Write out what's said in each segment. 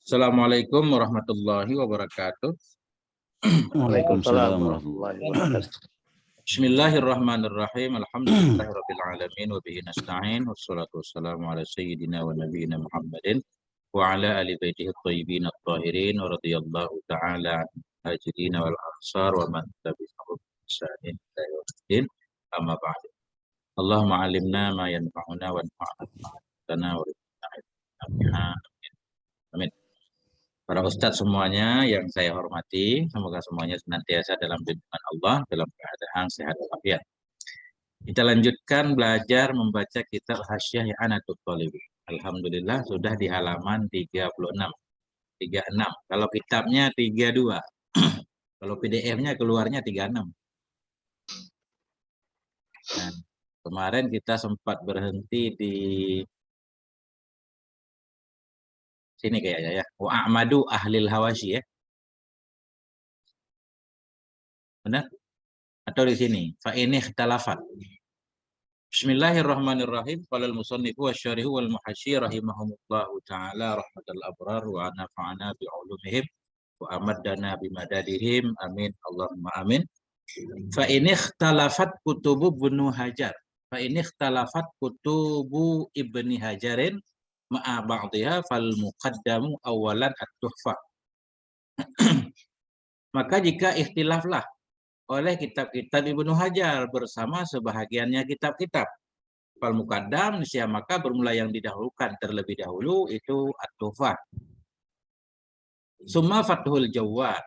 Assalamualaikum warahmatullahi wabarakatuh. Waalaikumsalam Waalaikumsalam warahmatullahi warahmatullahi wabarakatuh. Bismillahirrahmanirrahim. Alhamdulillahirabbil alamin wa bihi nasta'in wassalatu wassalamu ala sayyidina wa nabiyyina Muhammadin wa ala ali baitihi thayyibin at-tahirin wa radhiyallahu ta'ala hajirin wal ansar wa man tabi'ahum bi ihsanin ila yaumiddin. Amma ba'd. Allahumma 'allimna ma yanfa'una wanfa'na bima 'allamtana wa rizqna ilman. Amin. Para ustadz semuanya yang saya hormati, semoga semuanya senantiasa dalam bimbingan Allah, dalam keadaan sehat walafiat. Kita lanjutkan belajar membaca kitab Hasyiah I'anatul Talibin. Alhamdulillah sudah di halaman 36. Kalau kitabnya 32. Kalau PDF-nya keluarnya 36. Nah, kemarin kita sempat berhenti di sini kayaknya ya. Wa a'madu ahlil hawashi ya. Benar? Atau di sini? Fa ini ikhtalafat. Bismillahirrahmanirrahim. Qala al-musannifu wasyarihu wal muhasyi rahimahumullahu taala rahmatal abrar wa nafa'ana bi ulumihim wa amaddana bi madadihim. Amin. Allahumma amin. Fa ini ikhtalafat kutubu Ibnu Hajar. Fa ini ikhtalafat kutubu Ibni Hajarin ma'a ba'dihha fal muqaddamu awalan at-tuhfah. Maka jika ikhtilaflah oleh kitab-kitab Ibnu Hajar bersama sebahagiannya kitab-kitab fal muqaddam, maka bermula yang didahulukan terlebih dahulu itu at-tuhfah. Summa fathul jawad,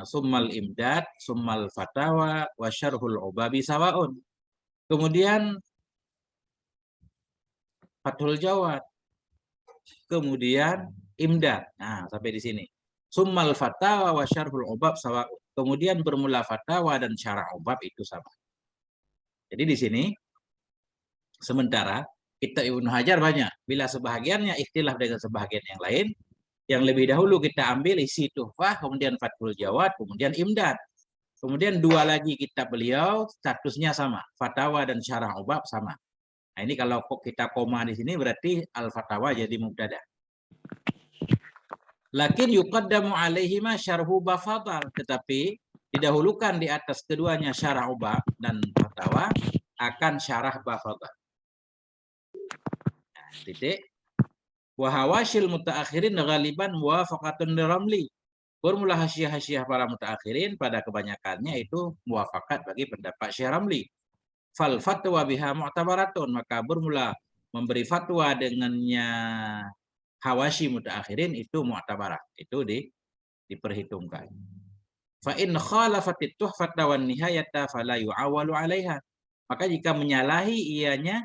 summal imdad, summal fatawa wa syarhul ubabi sawaun. Kemudian fathul jawad, kemudian imdad. Nah, sampai di sini. Summal fatawa wa syarhul ubab sawaun. Kemudian bermula fatawa dan syarah ubab itu sama. Jadi di sini sementara kitab Ibnu Hajar banyak. Bila sebahagiannya ikhtilaf dengan sebahagian yang lain, yang lebih dahulu kita ambil isi tuhfah, kemudian fathul jawad, kemudian imdad. Kemudian dua lagi kitab beliau statusnya sama, fatawa dan syarah ubab sama. Nah, ini kalau kita koma di sini berarti al-fatawa jadi mubtada. Lakin yuqaddamu alaihima syarhu bafadal, tetapi didahulukan di atas keduanya syarah ubab dan fatawa akan syarah bafadal. Nah, titik. Wa hawasyil mutaakhirin ghaliban muwafaqatun liramli. Formula hasyiah-hasyiah para mutaakhirin pada kebanyakannya itu muwafakat bagi pendapat Syekh Ramli. Fal fatwa biha mu'tabaratun, maka bermula memberi fatwa dengannya hawasyi mutaakhirin itu mu'tabarat, itu diperhitungkan. Fa in khalafatit tuhfata wan nihayata fala yu'awalu 'alaiha. Maka jika menyalahi ianya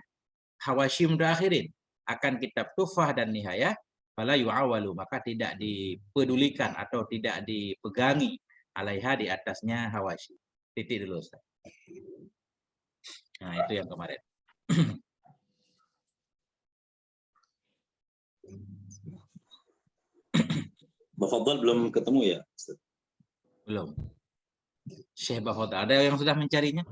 hawasyi mutaakhirin akan kitab tuhfah dan nihayah, fala yu'awalu, maka tidak dipedulikan atau tidak dipegangi alaiha di atasnya hawasyi. Titik dulu Ustaz. Nah, itu yang kemarin. Bafadhal belum ketemu ya, Ustaz? Belum. Syekh Bafadhal, ada yang sudah mencarinya?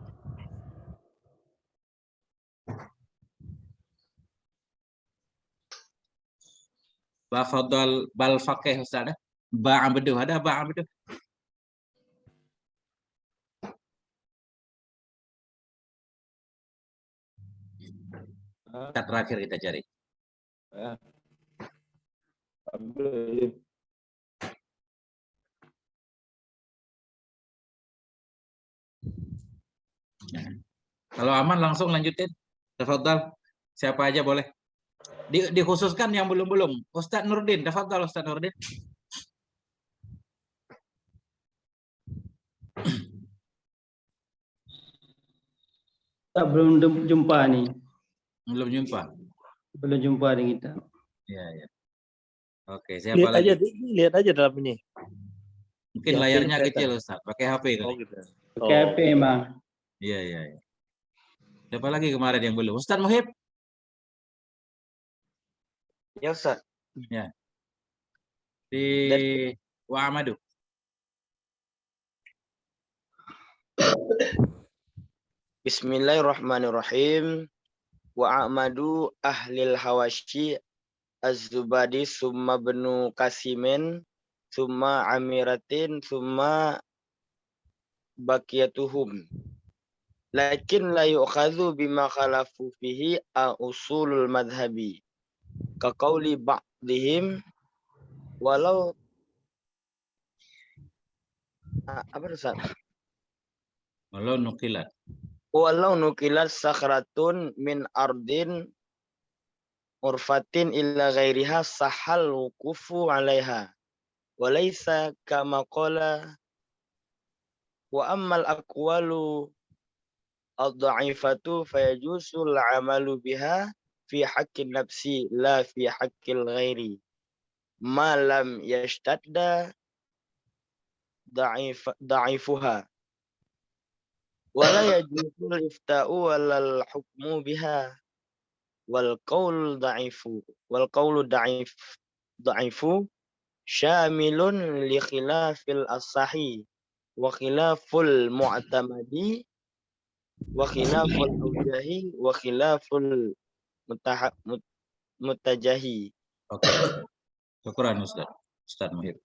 Bafadhal bal faqih Ustaz ada? Ba'abdu, ada ba'abdu? Kita terakhir kita cari. Nah, kalau aman langsung lanjutin. Tafadhal. Siapa aja boleh. Dikhususkan yang belum-belum. Ustadz Nurdin, tafadhal Ustadz Nurdin. Kita belum jumpa nih. Belum jumpa. Belum jumpa nih kita. Ya, ya. Oke, siapa Lihat lagi? aja, lihat aja dalam ini. Mungkin Yang layarnya kelihatan. kecil Ustaz, pakai HP kali. Oh, gitu. Pakai HP emang. Iya, iya, iya. Siapa lagi kemarin yang belum? Ustaz Muhib? Ya Ustaz. Ya. Di Wa Amadu. Bismillahirrahmanirrahim. Wa amadu ahlil hawasyi Az-Zubadi summa Ibnu Qasimin summa Amiratin summa baqiyatuhum. Lakin la yu'khadhu bima khalafu fihi usulul madhhabi. Ka qauli ba'dihim walau apa Ustaz? Walau nukilat sakhratun min ardin urfatin illa ghairiha sahal wukufu 'alaiha. Walaysa kama qala wa ammal aqwalu ad-dha'ifatu fayajusul 'amalu biha fi haqqin nafsi la fi haqqil ghairi ma lam yashtadda dha'ifuha wala yajuzul ifta'u walal hukmu biha wal qaul dha'ifu syamilun li khilafil as-sahih wa khilaful mu'tamadi wa khilaful awjahi wa khilaful mutajahi. Oke. Syukran Ustaz Mahir.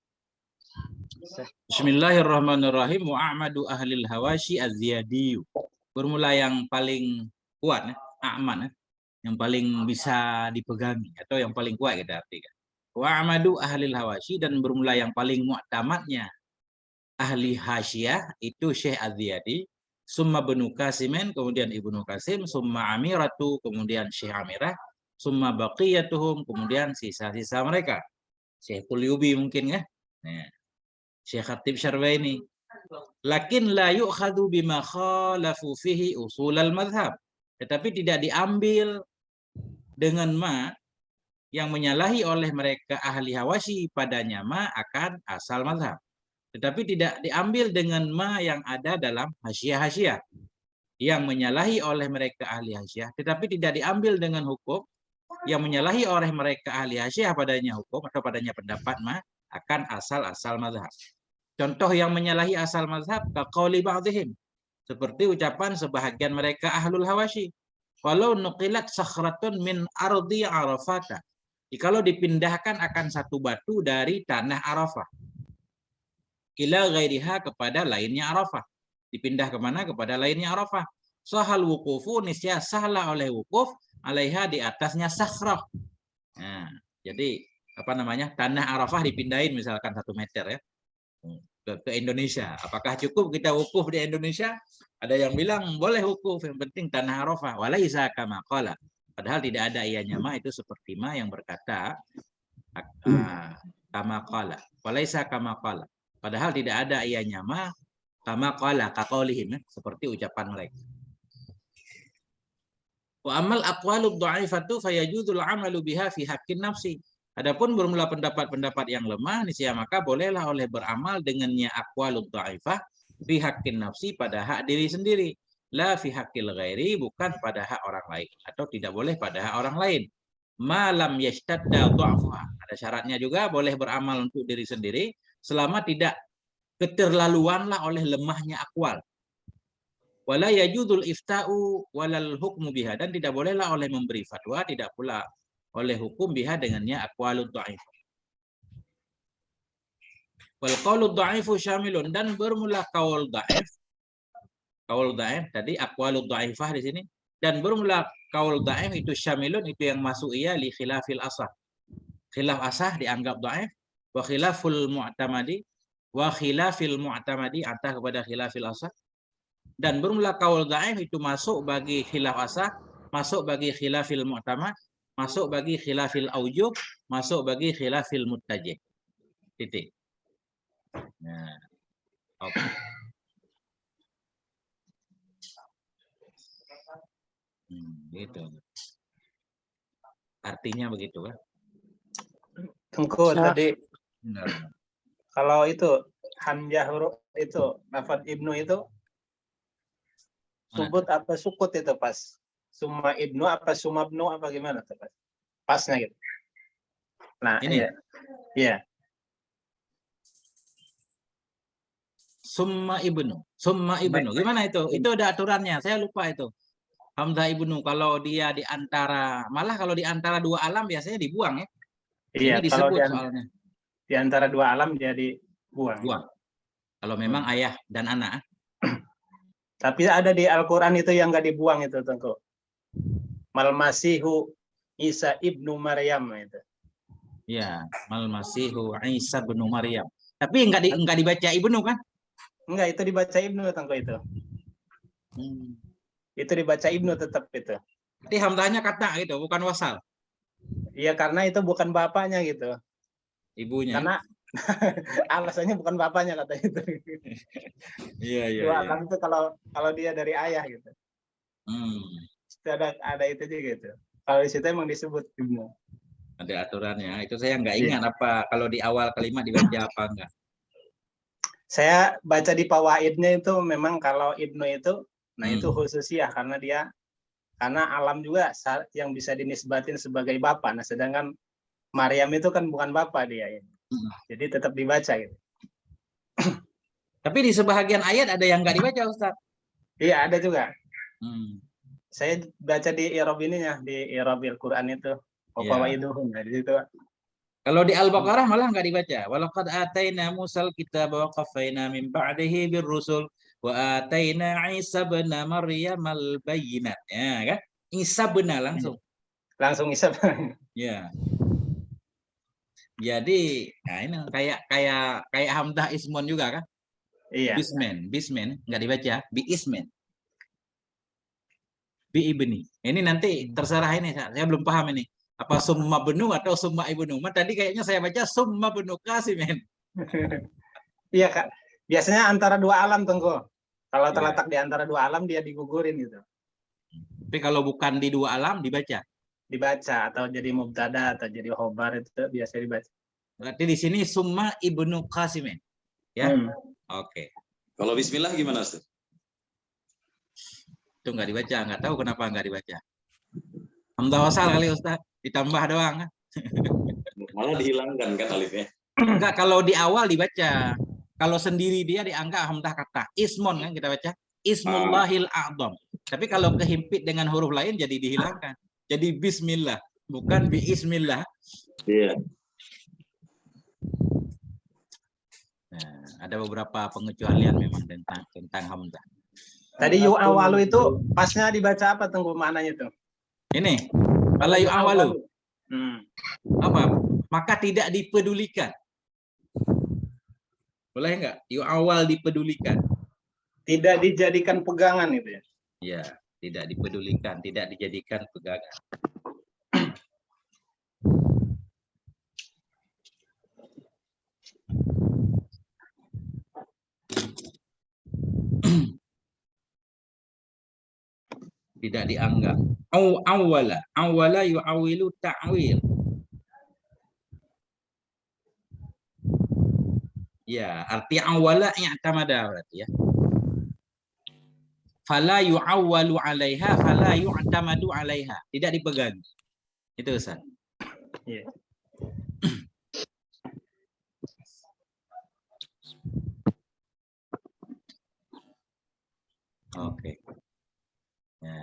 Bismillahirrahmanirrahim. Mu'amadu ahlil hawashi az-ziyadiyu. Bermula yang paling kuat, a'man, yang paling bisa dipegangi atau yang paling kuat kita artikan. Wa'amadu ahlil hawashi, dan bermula yang paling mu'tamadnya ahli hasyiyah itu Syekh Az-Ziyadi, summa Ibnu Qasimin, kemudian Ibnu Qasim, summa Amiratu, kemudian Syekh Amirah, summa baqiyatuhum, kemudian sisa-sisa mereka. Syekh Qulyubi mungkin ya. Nah, Syekh Khatib Syarwaini. Lakin la yu'khadhu bima khalafu fihi usulal madhab. Tetapi tidak diambil dengan ma yang menyalahi oleh mereka ahli hawashi padanya ma akan asal madhab. Tetapi tidak diambil dengan ma yang ada dalam hasyiyah-hasyiyah yang menyalahi oleh mereka ahli hasyiyah. Tetapi tidak diambil dengan hukum yang menyalahi oleh mereka ahli hasyiyah padanya hukum atau padanya pendapat ma akan asal-asal mazhab. Contoh yang menyalahi asal mazhab kaqauli ba'dihim, seperti ucapan sebahagian mereka ahlul hawashi, walau nuqilat sakhratun min ardi arafata, jikalau dipindahkan akan satu batu dari tanah Arafah ila ghairiha, kepada lainnya Arafah, dipindah kemana? Kepada lainnya Arafah. Sahal wukufu, niscaya sahlah oleh wukuf, alaiha, di atasnya sakhrah. Nah, jadi apa namanya, tanah Arafah dipindahin misalkan 1 meter ya ke Indonesia. Apakah cukup kita wukuf di Indonesia? Ada yang bilang boleh wukuf, yang penting tanah Arafah. Walaisa kama qala, padahal tidak ada ianya ma itu seperti ma yang berkata kama qala. Walaisa kama qala, padahal tidak ada ianya ma kama qala, kaqaulihim, seperti ucapan mereka. Wa amal aqwalud dha'ifatu fayajuzul 'amalu biha fi haqqin nafsi. Adapun bermula pendapat-pendapat yang lemah, niscaya maka bolehlah oleh beramal dengannya aqwalud dha'ifah fi haqqin nafsi, pada hak diri sendiri, la fi haqqil ghairi, bukan pada hak orang lain, atau tidak boleh pada hak orang lain. Malam yashtadda dha'fuha, ada syaratnya juga, boleh beramal untuk diri sendiri selama tidak keterlaluanlah oleh lemahnya akwal. Wala yajudul ifta'u walal hukmu biha, dan tidak bolehlah oleh memberi fatwa, tidak pula oleh hukum biha dengannya aqwalud dha'if. Wal qaulud dha'ifu syamilun, dan bermula qaul dha'if. Qaul dha'if tadi aqwalud dha'ifah di sini, dan bermula qaul dha'if itu syamilun, itu yang masuk ia li khilafil asah. Khilaf asah dianggap dha'if, wa khilaful mu'tamadi, wa khilafil mu'tamadi, atah kepada khilafil asah. Dan bermula qaul dha'if itu masuk bagi khilaf asah, masuk bagi khilafil mu'tamad, masuk bagi khilafil aujuh, masuk bagi khilafil muttajih. Titik. Nah, oke. Gitu. Artinya begitu kan? Tengku tadi Benar. kalau itu hamzah huruf itu lafaz ibnu itu subut apa sukut itu pas? Summa ibnu apa sumabnu apa gimana tuh pas? Pasnya gitu. Nah, ini ya. Summa ibnu. Summa ibnu. Gimana itu? Itu ada aturannya. Saya lupa itu. Hamzah ibnu kalau dia di antara, malah kalau di antara 2 alam biasanya dibuang ya. Iya, Ini kalau disebut soalnya di antara dua alam dia dibuang. buang. Kalau memang ayah dan anak. Tapi ada di Al-Quran itu yang nggak dibuang itu, Tengku. Mal Masihu Isa ibnu Maryam itu. Ya, mal masihu Isa bin Maryam. Tapi enggak dibaca ibnu kan? Enggak, itu dibaca ibnu, Tengku itu. Itu dibaca ibnu tetap itu. Berarti hamzahnya kata gitu, bukan wasal. Iya, karena itu bukan bapaknya gitu. Ibunya. Karena alasannya bukan bapaknya kata itu. Iya. Dua alam itu kalau dia dari ayah gitu. Itu ada itu juga gitu. Kalau di situ emang disebut ibnu. Ada aturannya. Itu saya nggak Iya. ingat apa kalau di awal kalimat dibaca apa enggak. Saya baca di Fawaidnya itu memang kalau ibnu itu, nah itu khususiyah karena alam juga yang bisa dinisbatin sebagai bapak. Nah, sedangkan Maryam itu kan bukan bapak dia. Ya. Jadi tetap dibaca gitu. Tapi di sebahagian ayat ada yang nggak dibaca, Ustaz. Iya, ada juga. Saya Saya baca di i'rab ininya, di i'rab Al-Qur'an itu. Fawaiduhum. Nah, di situ. Kalau di Al-Baqarah malah nggak dibaca. Walaqad ataina Musal kitaba wa qaffayna min ba'dihi birrusul wa ataina Isa bin Maryam al-bayyinat. Ya kan? Isa benar langsung. Langsung isap. Ya. Jadi, nah ini kayak hamzah ismon juga kan? Iya. Bismen nggak dibaca, bi ismen. Bi ibni. Ini nanti terserah ini, saya belum paham ini. Apa summa benu atau summa ibnu? Tadi kayaknya saya baca summa benu Qasimin. Iya, Kak. Biasanya antara dua alam, Tengku. Kalau terletak di antara dua alam dia digugurin gitu. Tapi kalau bukan di dua alam dibaca. Dibaca atau jadi mubtada atau jadi khobar itu biasa dibaca. Berarti di sini summa ibnu Qasimin. Ya. Oke. Kalau bismillah gimana, Ustaz? Itu nggak dibaca, nggak tahu kenapa nggak dibaca. Hamzah wasal kali Ustaz, ditambah doang kan? Malah dihilangkan kan alifnya. Enggak, kalau di awal dibaca. Kalau sendiri dia dianggap hamzah kata. Ismon kan kita baca. Ismullahil a'zam. Tapi kalau kehimpit dengan huruf lain jadi dihilangkan. Jadi bismillah, bukan biismillah. Iya. Nah, ada beberapa pengecualian memang tentang hamzah. Tadi yu awalu itu pasnya dibaca apa, Tengku, maknanya itu? Ini, kalau yu awalu. Hmm. Apa? Maka tidak dipedulikan. Boleh enggak? Yu awal dipedulikan. Tidak dijadikan pegangan itu ya? Ya, tidak dipedulikan, tidak dijadikan pegangan. Tidak dianggap. Awwala yu'awilu ta'wil. Ya, arti awwala i'tamada berarti ya. Fala yu'awwalu 'alaiha fala yu'tamadu 'alaiha. Tidak dipegang. Itu Ustaz. Iya. Oke. Nah,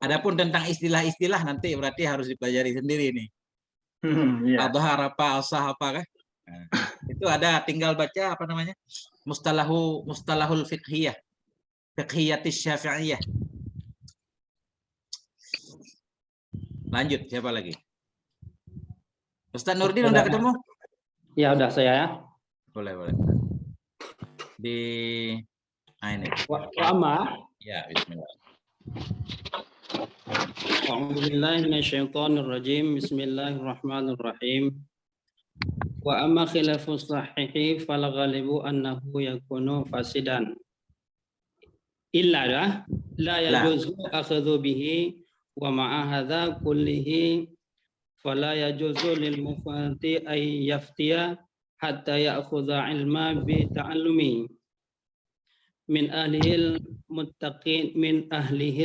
adapun tentang istilah-istilah nanti berarti harus dipelajari sendiri nih. Iya. Adhar apa, asah apa kan? Nah, itu ada tinggal baca apa namanya? Mustalahul fiqhiyah. Fiqhiyatis syafi'iyah. Lanjut, siapa lagi? Ustaz Nurdin udah ketemu? Ya udah saya ya. Boleh. Di ini. Wa amma Ya, bismillah. A'udzubillahi minasyaitonirrajim. Bismillahirrahmanirrahim. Wa amma khilafus sahihi fal ghalibu annahu yakunu fasidan. Illa la yajuzu akhadhu bihi wa ma'a hadza kullihi fala yajuzu lil mufti ay yaftiya hatta ya'khudha ilma bi ta'allumi min ahlihil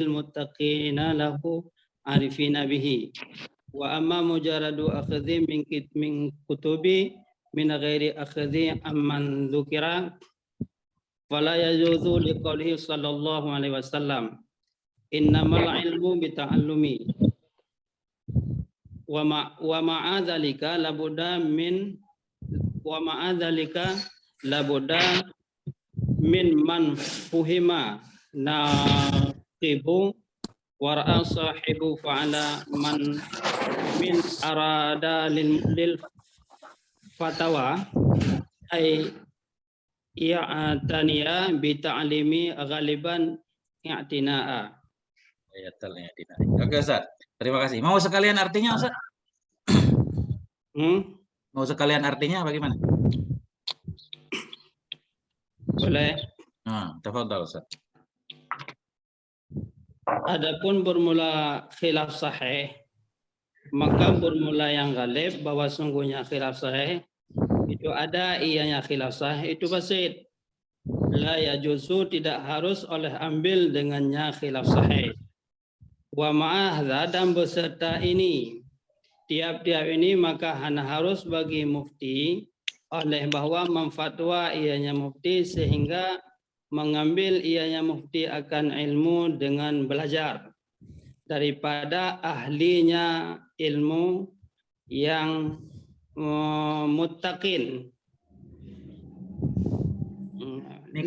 muttaqina lahu arifina bihi wa amma mujarradu akhdhi min kutubi min ghairi akhdhi amman dzukira fala yajuzu liqaulihi sallallahu alaihi wasallam innamal ilmu bita'allumi wa ma'adzalika labuda min man fuhima naqibu wara'a sahibu fa'ala man min arada lil fatawa ay i'taniya bi ta'limi ghaliban i'tina'a. Oke Ustaz, terima kasih. Mau sekalian artinya Ustaz? Mau sekalian artinya bagaimana? Boleh. Nah, tafadhal Ustaz. Adapun bermula khilaf sahih, maka bermula yang ghalib bahwa sungguhnya khilaf sahih itu ada ianya khilaf sahih itu fasid. La yajuzu, tidak harus oleh ambil dengannya khilaf sahih. Wa ma'ahza, dan beserta ini tiap-tiap ini maka harus bagi mufti oleh bahwa memfatwa ianya mufti sehingga mengambil ianya mufti akan ilmu dengan belajar daripada ahlinya ilmu yang muttaqin. Ini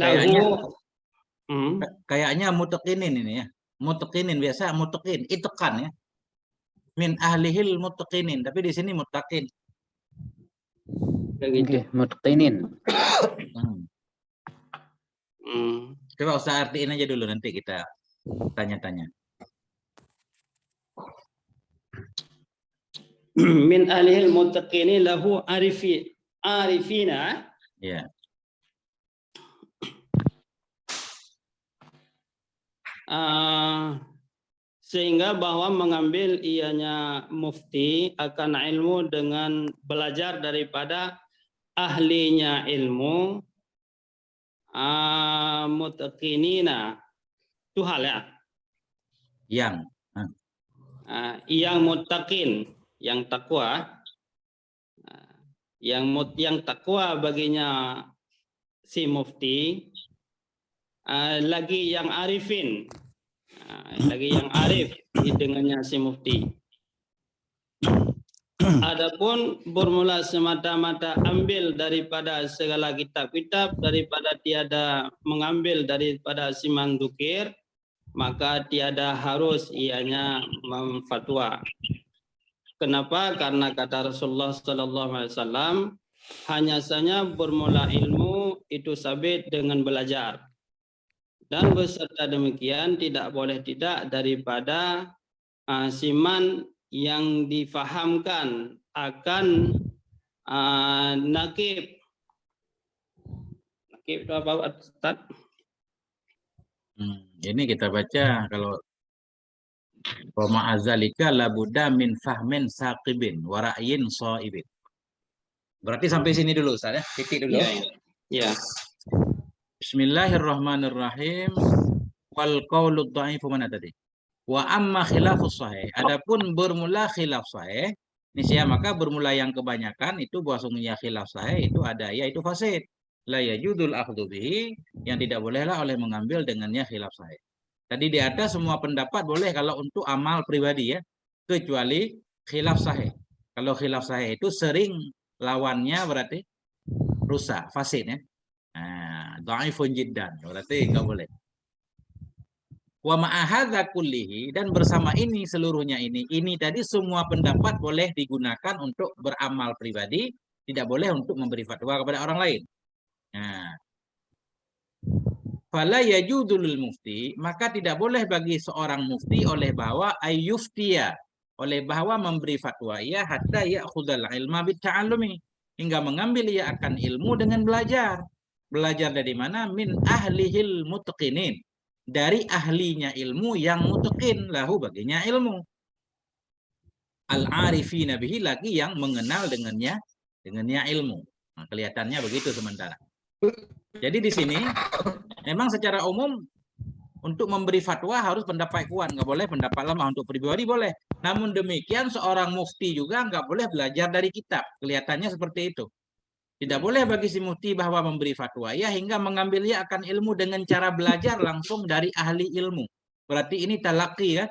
kayaknya muttaqinin ini ya. Muttaqinin biasa muttaqin, itekan ya. Min ahlihil muttaqinin, tapi di sini muttaqin. Begitu. Muttaqinin. Coba Ustaz artiin aja dulu, nanti kita tanya-tanya. Min ahlihil muttaqini lahu arifina. Ya. Sehingga bahwa mengambil ianya mufti akan ilmu dengan belajar daripada ahlinya ilmu muttaqinina itu hal ya yang muttaqin, yang takwa, yang takwa baginya si mufti, lagi yang arifin, lagi yang arif dengannya si mufti. Adapun bermula semata-mata ambil daripada segala kitab-kitab, daripada tiada mengambil daripada si mandukir, maka tiada harus ianya memfatwa. Kenapa? Karena kata Rasulullah SAW, hanya saja bermula ilmu itu sabit dengan belajar. Dan beserta demikian tidak boleh tidak daripada siman yang difahamkan akan nakib. Nakib itu apa Ustaz? Ini kita baca kalau wa ma'azalika labuda min fahmin saqibin wa ra'yin shaibin. Berarti sampai sini dulu Ustaz ya, titik dulu. Ya. Bismillahirrahmanirrahim. Wal qaulu dha'ifu mana tadi? Wa amma khilafus sahih. Adapun bermula khilaf sahih, niscaya maka bermula yang kebanyakan itu bahwasanya khilaf sahih itu ada yaitu fasid. La yajudul akhdhu bihi, yang tidak bolehlah oleh mengambil dengannya khilaf sahih. Tadi di atas semua pendapat boleh kalau untuk amal pribadi ya, kecuali khilaf sahih. Kalau khilaf sahih itu sering lawannya berarti rusak, fasid ya. Dhaifun jiddan, berarti enggak boleh. Wa ma'ahadza kullihi, dan bersama ini seluruhnya ini tadi semua pendapat boleh digunakan untuk beramal pribadi, tidak boleh untuk memberi fatwa kepada orang lain. Fala yajudul mufti, maka tidak boleh bagi seorang mufti oleh bahwa ayyuftiya, oleh bahwa memberi fatwa ia hatta ya'khudhal ilma bitta'allumi, hingga mengambil ia akan ilmu dengan belajar. Belajar dari mana? Min ahlihil muttaqinin, dari ahlinya ilmu yang muttaqin, lahu baginya ilmu. Al-arifina bihi, lagi yang mengenal dengannya ilmu. Nah, kelihatannya begitu sementara. Jadi di sini memang secara umum untuk memberi fatwa harus pendapat kuat, nggak boleh pendapat lemah. Untuk pribadi boleh. Namun demikian seorang mufti juga nggak boleh belajar dari kitab. Kelihatannya seperti itu. Tidak boleh bagi si mufti bahwa memberi fatwa ya hingga mengambilnya akan ilmu dengan cara belajar langsung dari ahli ilmu. Berarti ini talaki ya.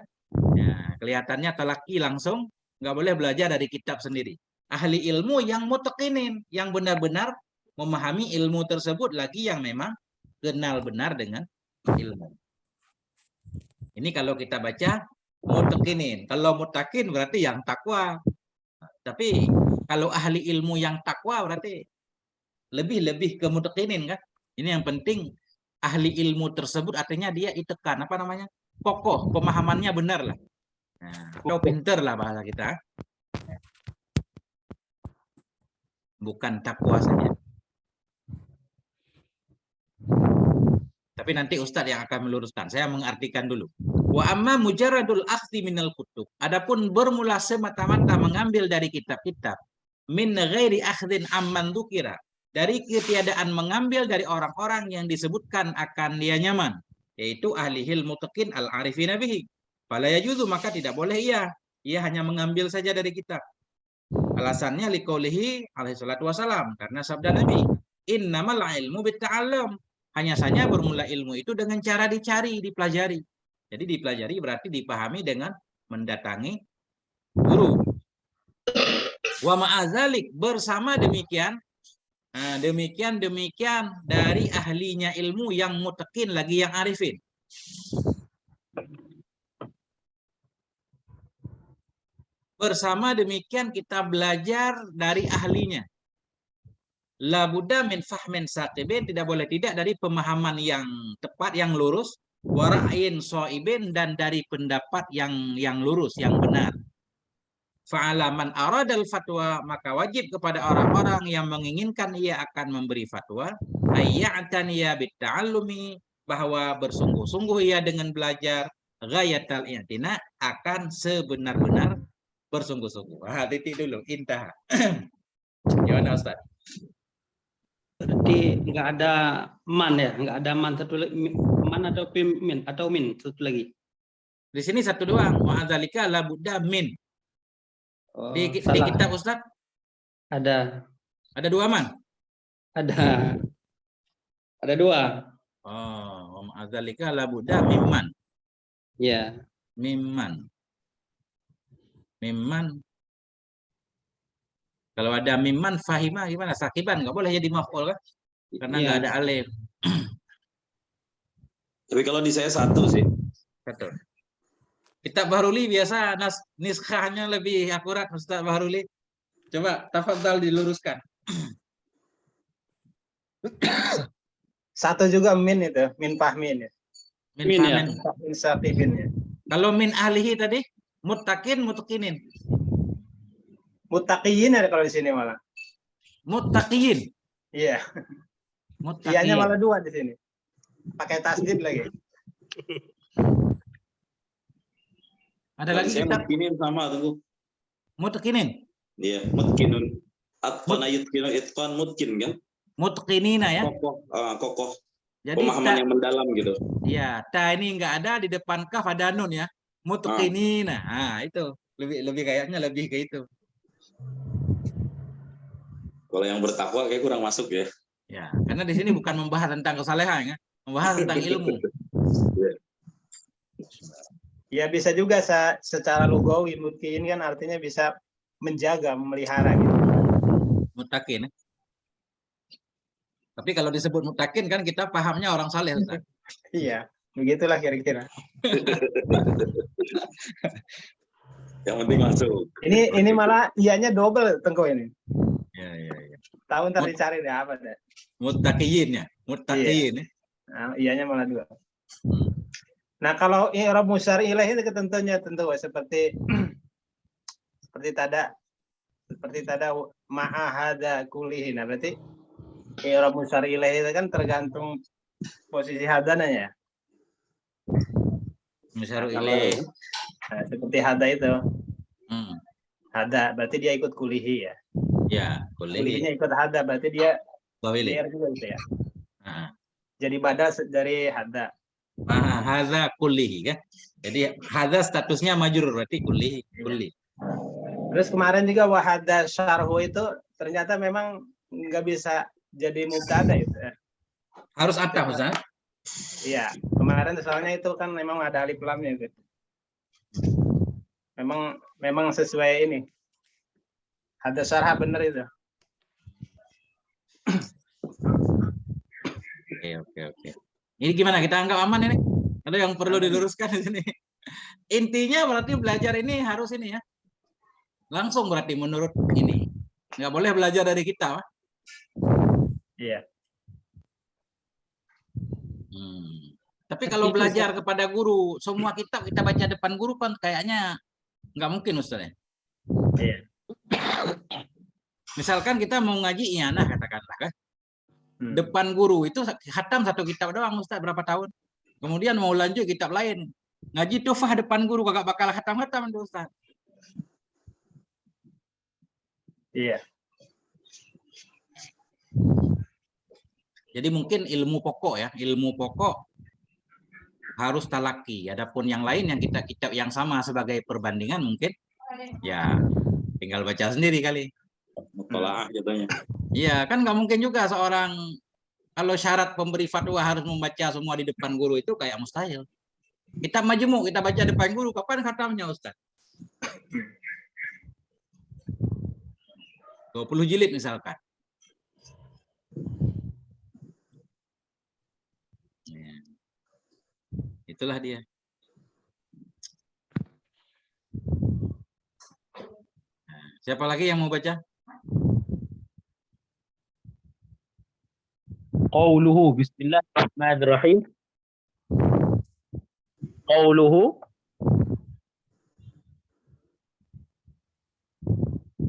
Kelihatannya talaki langsung nggak boleh belajar dari kitab sendiri. Ahli ilmu yang mutekinin, yang benar-benar memahami ilmu tersebut, lagi yang memang kenal benar dengan ilmu. Ini kalau kita baca mutekinin. Kalau mutakin berarti yang takwa. Tapi kalau ahli ilmu yang takwa berarti lebih ke mutekinin kan. Ini yang penting, ahli ilmu tersebut artinya dia itekan, apa namanya? Kokoh, pemahamannya benar lah. Nah, atau pinter lah bahasa kita. Bukan takwa saja. Tapi nanti Ustadz yang akan meluruskan. Saya mengartikan dulu. Wa amma mujarradul akhdi minal kutub. Adapun bermula semata-mata mengambil dari kitab-kitab, min ghairi akhdin amman dzukira. Dari ketiadaan mengambil dari orang-orang yang disebutkan akan dia nyaman, yaitu ahli ilmu muttaqin al-arifina bihi. Fala yajuzu, maka tidak boleh ia hanya mengambil saja dari kitab. Alasannya liqaulihi alaihi salatu wasalam, karena sabda Nabi, innamal ilmu bitta'allum. Hanya saja bermula ilmu itu dengan cara dicari, dipelajari. Jadi dipelajari berarti dipahami dengan mendatangi guru. Wa ma'azalik, bersama demikian, demikian dari ahlinya ilmu yang muttaqin lagi yang arifin. Bersama demikian kita belajar dari ahlinya. La budda min fahmin saqibin, tidak boleh tidak dari pemahaman yang tepat, yang lurus, wara'in so'ibin, dan dari pendapat yang lurus, yang benar. Fa'alaman aradal fatwa, maka wajib kepada orang-orang yang menginginkan ia akan memberi fatwa, ayya'taniya bitta'allumi, bahwa bersungguh-sungguh ia dengan belajar, ghayatal i'tina, akan sebenar-benar bersungguh-sungguh. Titik dulu, intah. Gimana Ustaz? Berarti nggak ada man ya, nggak ada man satu lagi, man atau min atau min satu lagi. Di sini satu doang. Ma'adzalika la budda min. Oh, Di salah. kitab Ustaz ada dua man. Ada dua. Oh, ma'adzalika la budda mimman. Ya. Mimman. Kalau ada mimman fahimah gimana? Sakiban, nggak boleh jadi maf'ul kan? Karena nggak ada alif. Tapi kalau di saya satu sih. Satu. Kitab Bahruli biasa niskhahnya lebih akurat, Ustaz Bahruli. Coba tafadhal diluruskan. Satu juga min itu, min fahmin ya. Min ya. Min saqibin ya. Kalau min ahlihi tadi, muttaqin, muttaqinin. Muttaqiyin ada kalau di sini malah. Muttaqiyin. Iya. Muttaqiyin. Iyanya malah dua di sini. Pakai tasdid lagi. Ada lagi Saya kitab mutkinin sama tunggu. muttaqinin. Iya, mutkinun. Atqan ayutkinun itqan mutkin kan? Muttaqinina ya. Kokoh. Jadi Pemahaman yang mendalam gitu. ya, ta ini enggak ada, di depan kaf ada nun ya. Muttaqinina. Nah, itu lebih kayaknya lebih ke itu. Kalau yang bertakwa kayak kurang masuk ya. Ya, karena di sini bukan membahas tentang kesalehan ya, membahas tentang ilmu. Ya bisa juga secara lugawi mutqiin kan artinya bisa menjaga, memelihara gitu. Muttaqin. Ya. Tapi kalau disebut muttaqin kan kita pahamnya orang saleh, Ustaz. Iya, begitulah kira-kira. Yang penting masuk. Ini malah iyanya double Tengko ini. Ya. Tahu ntar dicari deh apa deh. Muttaqiyin ya, muttaqiyin. Ya. Nah, iyanya malah dua. Nah, kalau i'rab musyari ilaih itu ketentuannya tentu seperti tada ma'ahada kulihi. Nah, berarti i'rab musyari ilaih itu kan tergantung posisi hadananya. Musyaru ilaih. Nah, seperti hada itu. Hada berarti dia ikut kulihi ya. Ya, kulihi. Kulihinya ikut hada berarti dia Bawili. juga gitu ya. Jadi badas dari hada. Hadza kullihi kan. Jadi hadza statusnya majrur berarti kullihi, kulli. Terus kemarin juga wahada syarhu itu ternyata memang nggak bisa jadi mubtada itu ya. Harus ataf, Ustaz. Iya, kemarin soalnya itu kan memang ada alif lamnya gitu. Memang sesuai ini. Ada syarah benar itu. Oke. Ini gimana? Kita anggap aman ini? Ada yang perlu diluruskan di sini? Intinya berarti belajar ini harus ini ya. Langsung berarti menurut ini. Nggak boleh belajar dari kita. Pak. Iya. Tapi kalau belajar kepada guru, semua kitab kita baca depan guru kan kayaknya nggak mungkin Ustaz ya. Iya. Misalkan kita mau ngaji ianah katakanlah kan. Depan guru itu khatam satu kitab doang Ustaz berapa tahun. Kemudian mau lanjut kitab lain. Ngaji tufah depan guru kagak bakal khatam-khatam itu Ustaz. Iya. Jadi mungkin ilmu pokok ya, ilmu pokok harus talaki. Adapun yang lain yang kita kitab yang sama sebagai perbandingan mungkin ya tinggal baca sendiri kali. Mutalaah jatuhnya. Iya, kan nggak mungkin juga seorang kalau syarat pemberi fatwa harus membaca semua di depan guru itu kayak mustahil. Kita majmu, kita baca depan guru, kapan khatamnya Ustaz? 20 jilid misalkan. Ya. Itulah dia. Nah, siapa lagi yang mau baca? Qauluhu bismillahirrahmanirrahim. Qauluhu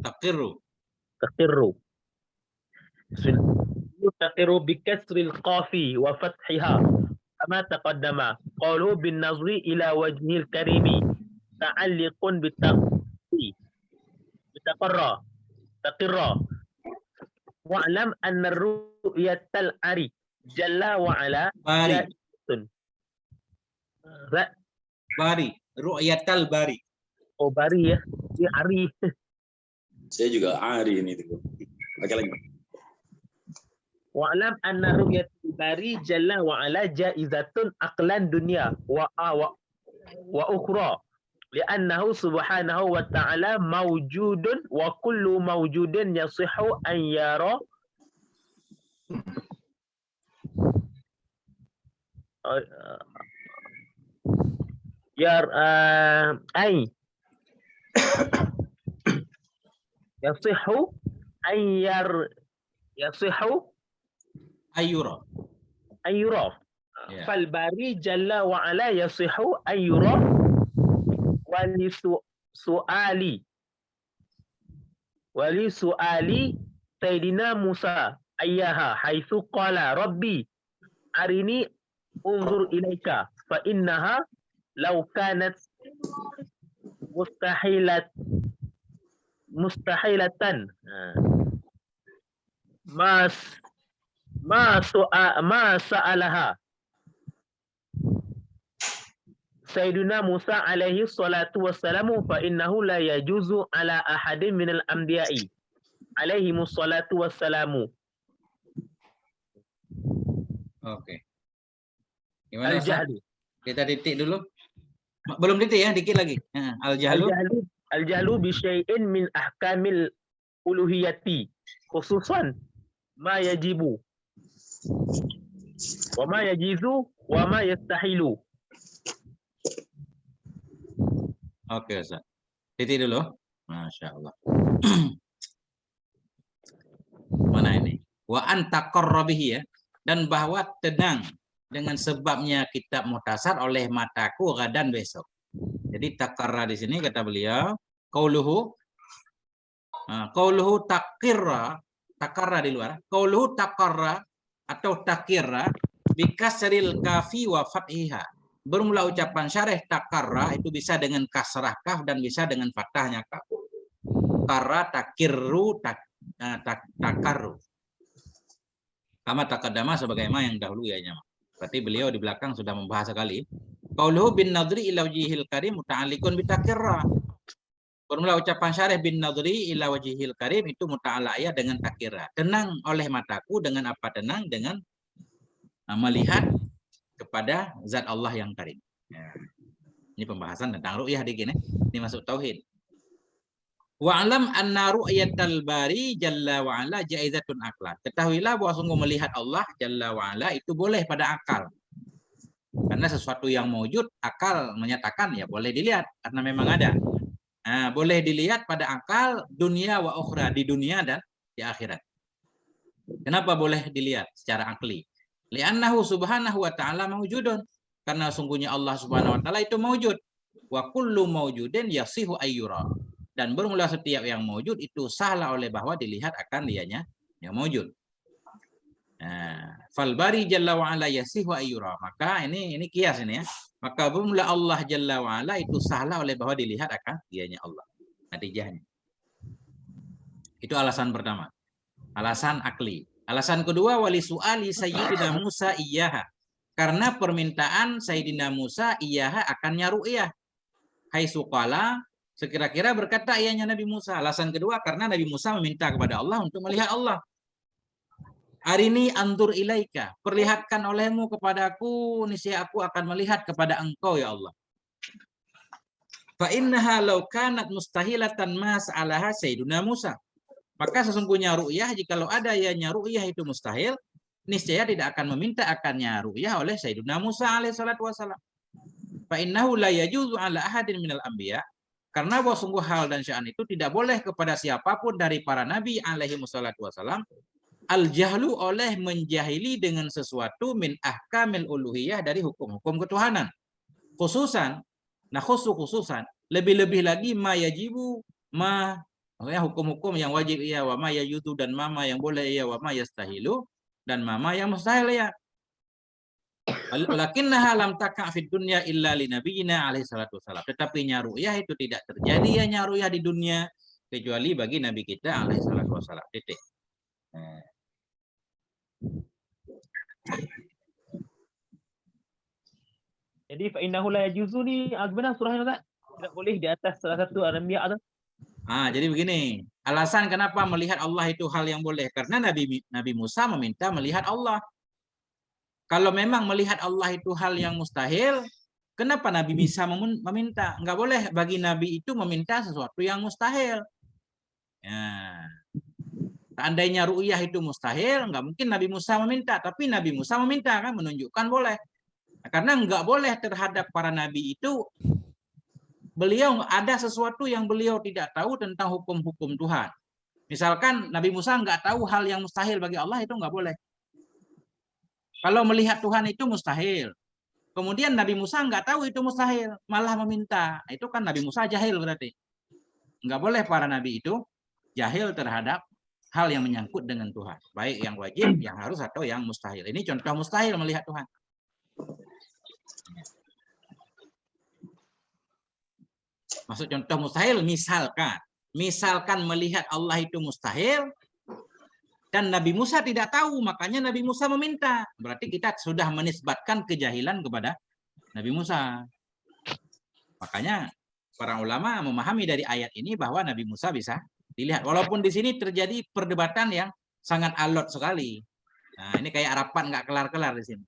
Taqirru. Taqirru bikasril qafi wa fathiha kama taqaddama. Qauluhu bin nazri ila wajhil karimi ta'alliqun bitaqi bitaqarra taqirra wa'lam anna ru'yatal ari jalla wa ala Bari. jaizatun. Bari. Ru'yatal bari. Oh bari ya, dia ari. Saya juga ari ini tuh. Pakai lagi. Wa'lam anna ru'yatul bari jalla wa ala jaizatun aqlan dunya wa ukhra li'annahu subhanahu wa ta'ala mawjudun wa kullu mawjudin yasihu an yara ay yasihu an yasihu Ayura. ayura. Ya. Fal bari jalla wa ala yasihu ayura wali suali Sayyidina Musa ayyaha haitsu qala rabbi arini unzur ilaika fa innaha law kanat mustahilatan ma sa'alaha Sayyidina Musa alaihi salatu wassalamu fa innahu la yajuzu ala ahadin minal anbiya'i alaihi salatu wassalamu. Oke. Gimana Ustaz? Al-jahlu. Kita titik dulu. Belum titik ya, dikit lagi. Al-jahlu. Al-jahlu bi syai'in min ahkamil uluhiyati khususan ma yajibu wa ma yajizu wa ma yastahilu. Oke Ustaz. Titik dulu. Masya Allah. Mana ini? Wa antaqarra bihi ya. Dan bahwa tenang dengan sebabnya kitab muhtasar oleh mataku gadan besok. Jadi takarra di sini kata beliau qauluhu takarra di luar. Qauluhu takarra atau takirra bikasril kafi wa fathiha. Bermula ucapan syarih takarra itu bisa dengan kasrah kaf dan bisa dengan fathahnya kaf. Karra takirru takarru. Kama taqaddama sebagaimana yang dahulu ya. Berarti beliau di belakang sudah membahas sekali. Qauluhu bin nadri ila wajhil karim muta'alliqun bitakirra. Bermula ucapan syarih bin nadri ila wajhil karim itu muta'alliq dengan takirra. Tenang oleh mataku dengan apa tenang? Dengan melihat kepada zat Allah yang karim. Ya. Ini pembahasan tentang ru'yah di gini. Ini masuk tauhid. Wa'lam anna ru'yatal bari jalla wa ala jaizatun aqlan. Ketahuilah bahwa sungguh melihat Allah jalla wa ala itu boleh pada akal. Karena sesuatu yang mewujud, akal menyatakan ya boleh dilihat karena memang ada. Nah, boleh dilihat pada akal dunia wa ukhra, di dunia dan di akhirat. Kenapa boleh dilihat secara akli? Li'annahu subhanahu wa ta'ala mawjudun. Karena sungguhnya Allah subhanahu wa ta'ala itu mewujud. Wa kullu mawjudin yasihu ayyura. Dan bermula setiap yang mewujud itu sahlah oleh bahwa dilihat akan dianya yang mewujud. Fal bari jalla wa ala yasihu ayyura. Maka ini kias ini ya. Maka bermula Allah jalla wa ala itu sahlah oleh bahwa dilihat akan dianya Allah. Natijahnya. Itu alasan pertama. Alasan akli. Alasan kedua wali su'ali Sayyidina Musa iyyaha. Karena permintaan Sayyidina Musa iyyaha akannya ru'yah. Hai suqala, sekira-kira berkata ianya Nabi Musa. Alasan kedua karena Nabi Musa meminta kepada Allah untuk melihat Allah. Arini antur ilaika, perlihatkan olehmu kepadaku, niscaya aku akan melihat kepada engkau ya Allah. Fa innaha law kanat mustahilatan mas alaha Sayyidina Musa. Maka sesungguhnya ru'yah, jikalau ada ianya ru'yah itu mustahil, niscaya tidak akan meminta akannya ru'yah oleh Sayyidina Musa alaihi salatu wasalam. Fa innahu la yajuzu ala ahadin minal anbiya, karena bahwa sungguh hal dan sya'an itu tidak boleh kepada siapapun dari para nabi alaihi salatu wasalam al-jahlu oleh menjahili dengan sesuatu min ahkamil uluhiyah dari hukum-hukum ketuhanan. Khususan, khususan, lebih-lebih lagi ma yajibu ma, maksudnya hukum-hukum yang wajib iya, wa ma yajuzu dan mama yang boleh iya, wa ma yastahilu dan mama yang mustahil ya. Lakinnaha lam taka' fid dunya illa li nabiyina alaihi salatu wasallam. Tetapi ru'yah itu tidak terjadi ya ru'yah di dunia kecuali bagi nabi kita alaihi salatu wasallam. Titik. Jadi fa innahu la yajuzu ni gimana surahnya Ustaz? Tidak boleh di atas salah satu anbiya atau? Jadi begini, alasan kenapa melihat Allah itu hal yang boleh karena Nabi Musa meminta melihat Allah. Kalau memang melihat Allah itu hal yang mustahil, kenapa Nabi bisa meminta? Enggak boleh bagi Nabi itu meminta sesuatu yang mustahil. Ya. Seandainya ru'yah itu mustahil, enggak mungkin Nabi Musa meminta. Tapi Nabi Musa meminta kan, menunjukkan boleh. Karena enggak boleh terhadap para Nabi itu, beliau ada sesuatu yang beliau tidak tahu tentang hukum-hukum Tuhan. Misalkan Nabi Musa enggak tahu hal yang mustahil bagi Allah, itu enggak boleh. Kalau melihat Tuhan itu mustahil. Kemudian Nabi Musa enggak tahu itu mustahil, malah meminta. Itu kan Nabi Musa jahil berarti. Enggak boleh para Nabi itu jahil terhadap hal yang menyangkut dengan Tuhan. Baik yang wajib, yang harus, atau yang mustahil. Ini contoh mustahil melihat Tuhan. Maksud contoh mustahil, misalkan melihat Allah itu mustahil, dan Nabi Musa tidak tahu, makanya Nabi Musa meminta. Berarti kita sudah menisbatkan kejahilan kepada Nabi Musa. Makanya para ulama memahami dari ayat ini bahwa Nabi Musa bisa dilihat. Walaupun di sini terjadi perdebatan yang sangat alot sekali. Nah, ini kayak rapat nggak kelar-kelar di sini.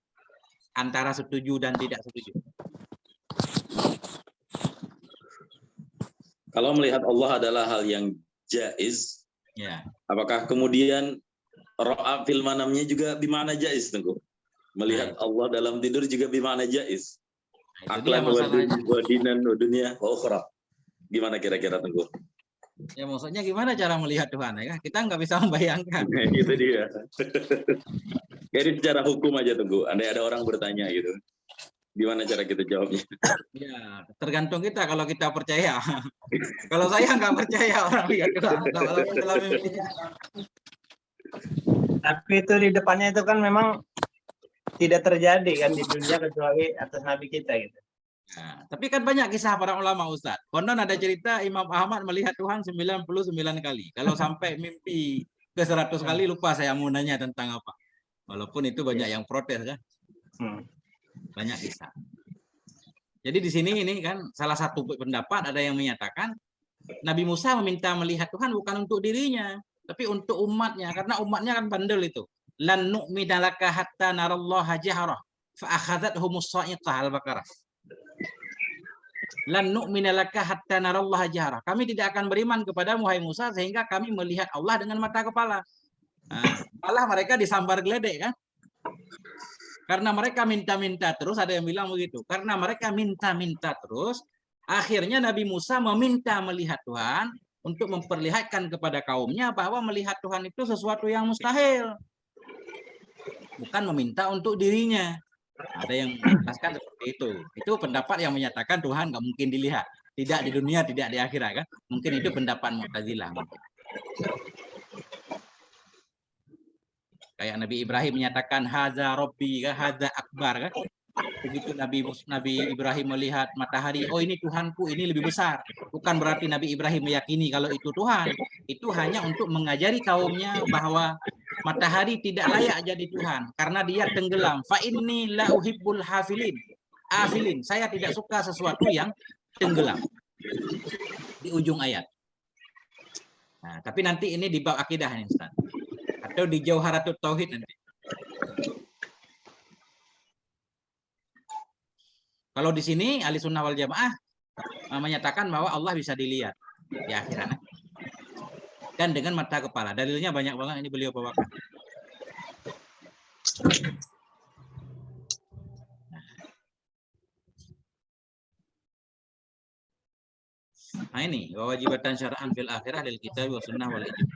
Antara setuju dan tidak setuju. Kalau melihat Allah adalah hal yang jaiz, Ya. apakah kemudian ro'a fil manamnya juga bimana jaiz, Tengku? Melihat Allah dalam tidur juga bimana jaiz. Nah, itu dia Aklan masalahnya. wa dinan wa dunya wa ukhra. Gimana kira-kira, Tengku? Ya maksudnya gimana cara melihat Tuhan ya? Kita nggak bisa membayangkan. Itu dia. Jadi secara hukum aja, Tengku. Andai ada orang bertanya gitu, gimana cara kita jawabnya? Ya, tergantung kita kalau kita percaya. Kalau saya nggak percaya orang lihat Tuhan. Walaupun dalam mimpi. Tapi itu di depannya itu kan memang tidak terjadi kan di dunia kecuali atas Nabi kita gitu. Nah, tapi kan banyak kisah para ulama Ustaz. Konon ada cerita Imam Ahmad melihat Tuhan 99 kali. Kalau sampai mimpi ke 100 kali lupa saya mau nanya tentang apa. Walaupun itu banyak yang protes kan. Banyak kisah. Jadi di sini ini kan salah satu pendapat ada yang menyatakan Nabi Musa meminta melihat Tuhan bukan untuk dirinya, tapi untuk umatnya, karena umatnya kan bandel itu. Lan nu'mina laka hatta narallaha jahrah fa akhadhathumus sa'iqah Al-Baqarah. lan nu'mina laka hatta narallaha jahra. Kami tidak akan beriman kepadamu hai Musa sehingga kami melihat Allah dengan mata kepala. Nah, malah mereka disambar geledek kan? Karena mereka minta-minta terus, ada yang bilang begitu. Karena mereka minta-minta terus, akhirnya Nabi Musa meminta melihat Tuhan untuk memperlihatkan kepada kaumnya bahwa melihat Tuhan itu sesuatu yang mustahil. Bukan meminta untuk dirinya. Ada yang menjelaskan seperti itu. Itu pendapat yang menyatakan Tuhan nggak mungkin dilihat. Tidak di dunia, tidak di akhirat kan. Mungkin itu pendapat Mu'tazilah. Kayak Nabi Ibrahim menyatakan haza Robbi, haza Akbar kan. Begitu Nabi Ibrahim melihat matahari, oh ini Tuhanku, ini lebih besar. Bukan berarti Nabi Ibrahim meyakini kalau itu Tuhan. Itu hanya untuk mengajari kaumnya bahwa matahari tidak layak jadi Tuhan karena dia tenggelam. Fa inni la uhibbul hafilin. Afilin, saya tidak suka sesuatu yang tenggelam. Di ujung ayat. Nah, tapi nanti ini di bab akidah nih, Ustaz. Atau di Jauharatut Tauhid nanti. Kalau di sini Ahli Sunnah wal Jamaah menyatakan bahwa Allah bisa dilihat di akhirat dan dengan mata kepala. Dalilnya banyak banget, ini beliau bawakan. Nah ini wajibatan syar'an fil akhirah lil kitab wa sunnah wal ijma'.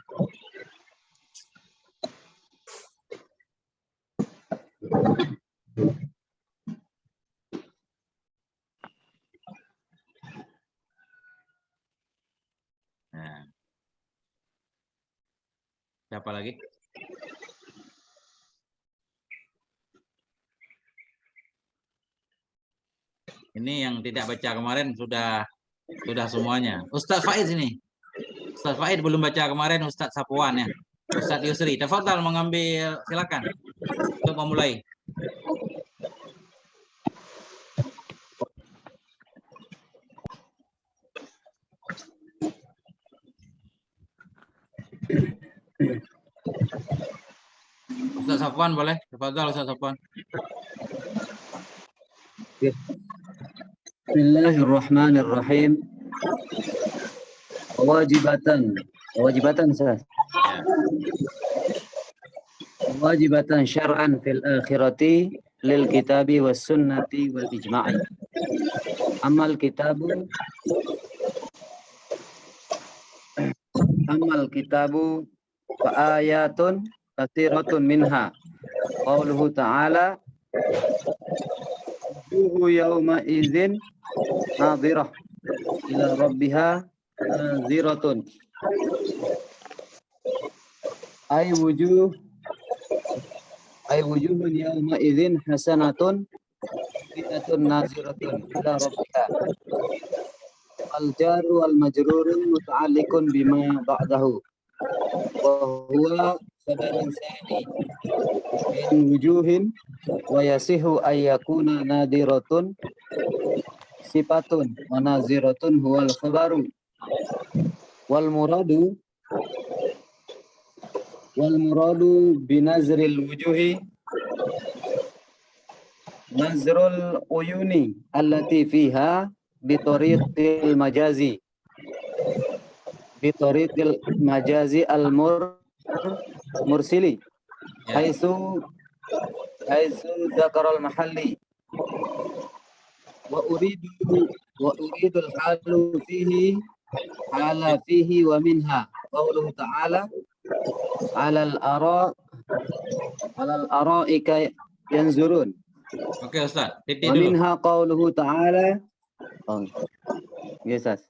Nah. Siapa lagi? Ini yang tidak baca kemarin sudah semuanya. Ustaz Faiz ini. Ustaz Faiz belum baca kemarin, Ustaz Sapuan ya. Ustaz Yusri, tafadhal mengambil, silakan untuk memulai. Ustaz Sapuan boleh? Tafadhal Ustaz Sapuan. Bismillahirrahmanirrahim. Wajibatan Ustaz. Wajibatan syar'an fil akhirati lil kitabi was sunnati wal ijma'i. Amal kitabu fa ayatun katsiratun minha qauluhu ta'ala yawma idzin nadhirah ila rabbiha naziratun ay wujuhun yawma idzin hasanatun fitatun naziratun ila rabbiha. Al-jaru wal majrurun muta'alliqun bima ba'dahu wa huwa sadarun sani min wujuhin wa yasihu ayyakuna nadiratun sifatun wa naziratun huwal khabaru wal muradu binazril wujuhi nazrul uyuni allati fiha bitariqil majazi al mursili haitsu dzakaral mahalli wa uridu al-halu fihi wa minha qauluhu ta'ala 'alal ara'ika yanzurun. Oke Ustaz, titik Wa dulu. minha qauluhu ta'ala. Yes, Ustaz.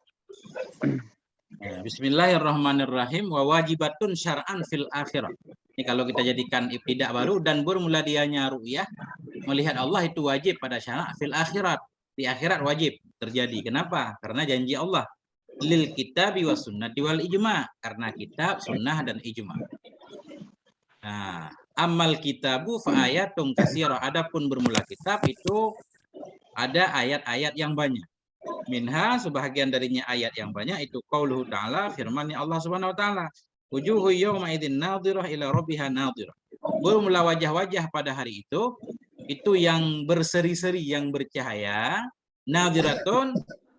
Bismillahirrahmanirrahim. Wa wajibatun syar'an fil akhirah. Ini kalau kita jadikan ibtidak baru dan bermula dianya ru'yah, melihat Allah itu wajib pada syara' fil akhirat. Di akhirat wajib terjadi. Kenapa? Karena janji Allah. Lil kitabi was sunnati wal ijma'. Karena kitab, sunnah dan ijma'. Nah, amal kitabu fa ayatun katsirah. Adapun bermula kitab itu ada ayat-ayat yang banyak. Minha, sebahagian darinya ayat yang banyak itu qauluhu ta'ala, firman Allah Subhanahu wa taala, wujuhu yawma idzin nadhirah ila rabbiha nadhirah. Bermula wajah-wajah pada hari itu yang berseri-seri, yang bercahaya, nadhiratun,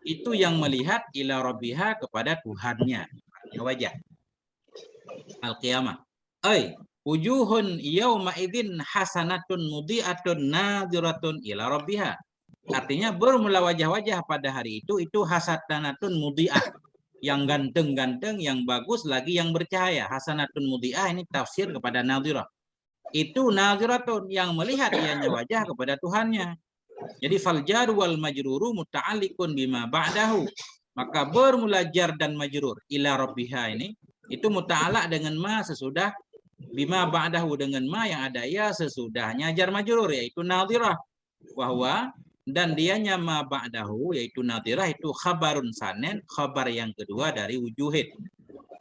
itu yang melihat ila rabbiha kepada Tuhannya, wajah. Al-qiyamah. Wujuhun yauma idzin hasanatun mudhi'atun nadhiratun ila rabbiha. Artinya bermula wajah-wajah pada hari itu hasanatun mudhi'ah, yang ganteng-ganteng, yang bagus, lagi yang bercahaya. Hasanatun mudhi'ah ini tafsir kepada nadhirah. Itu nadhiratun, yang melihat ianya wajah kepada Tuhannya. Jadi fal jar wal majruru muta'alliqun bima ba'dahu. Maka bermula jar dan majrur ila rabbiha ini itu muta'alaq dengan ma sesudah, bima ba'dahu dengan ma yang ada ya sesudahnya jar majrur, yaitu nadhirah. Bahwa dan dianya ma ba'dahu yaitu nadhirah itu khabarun sanen, khabar yang kedua dari wujuhid.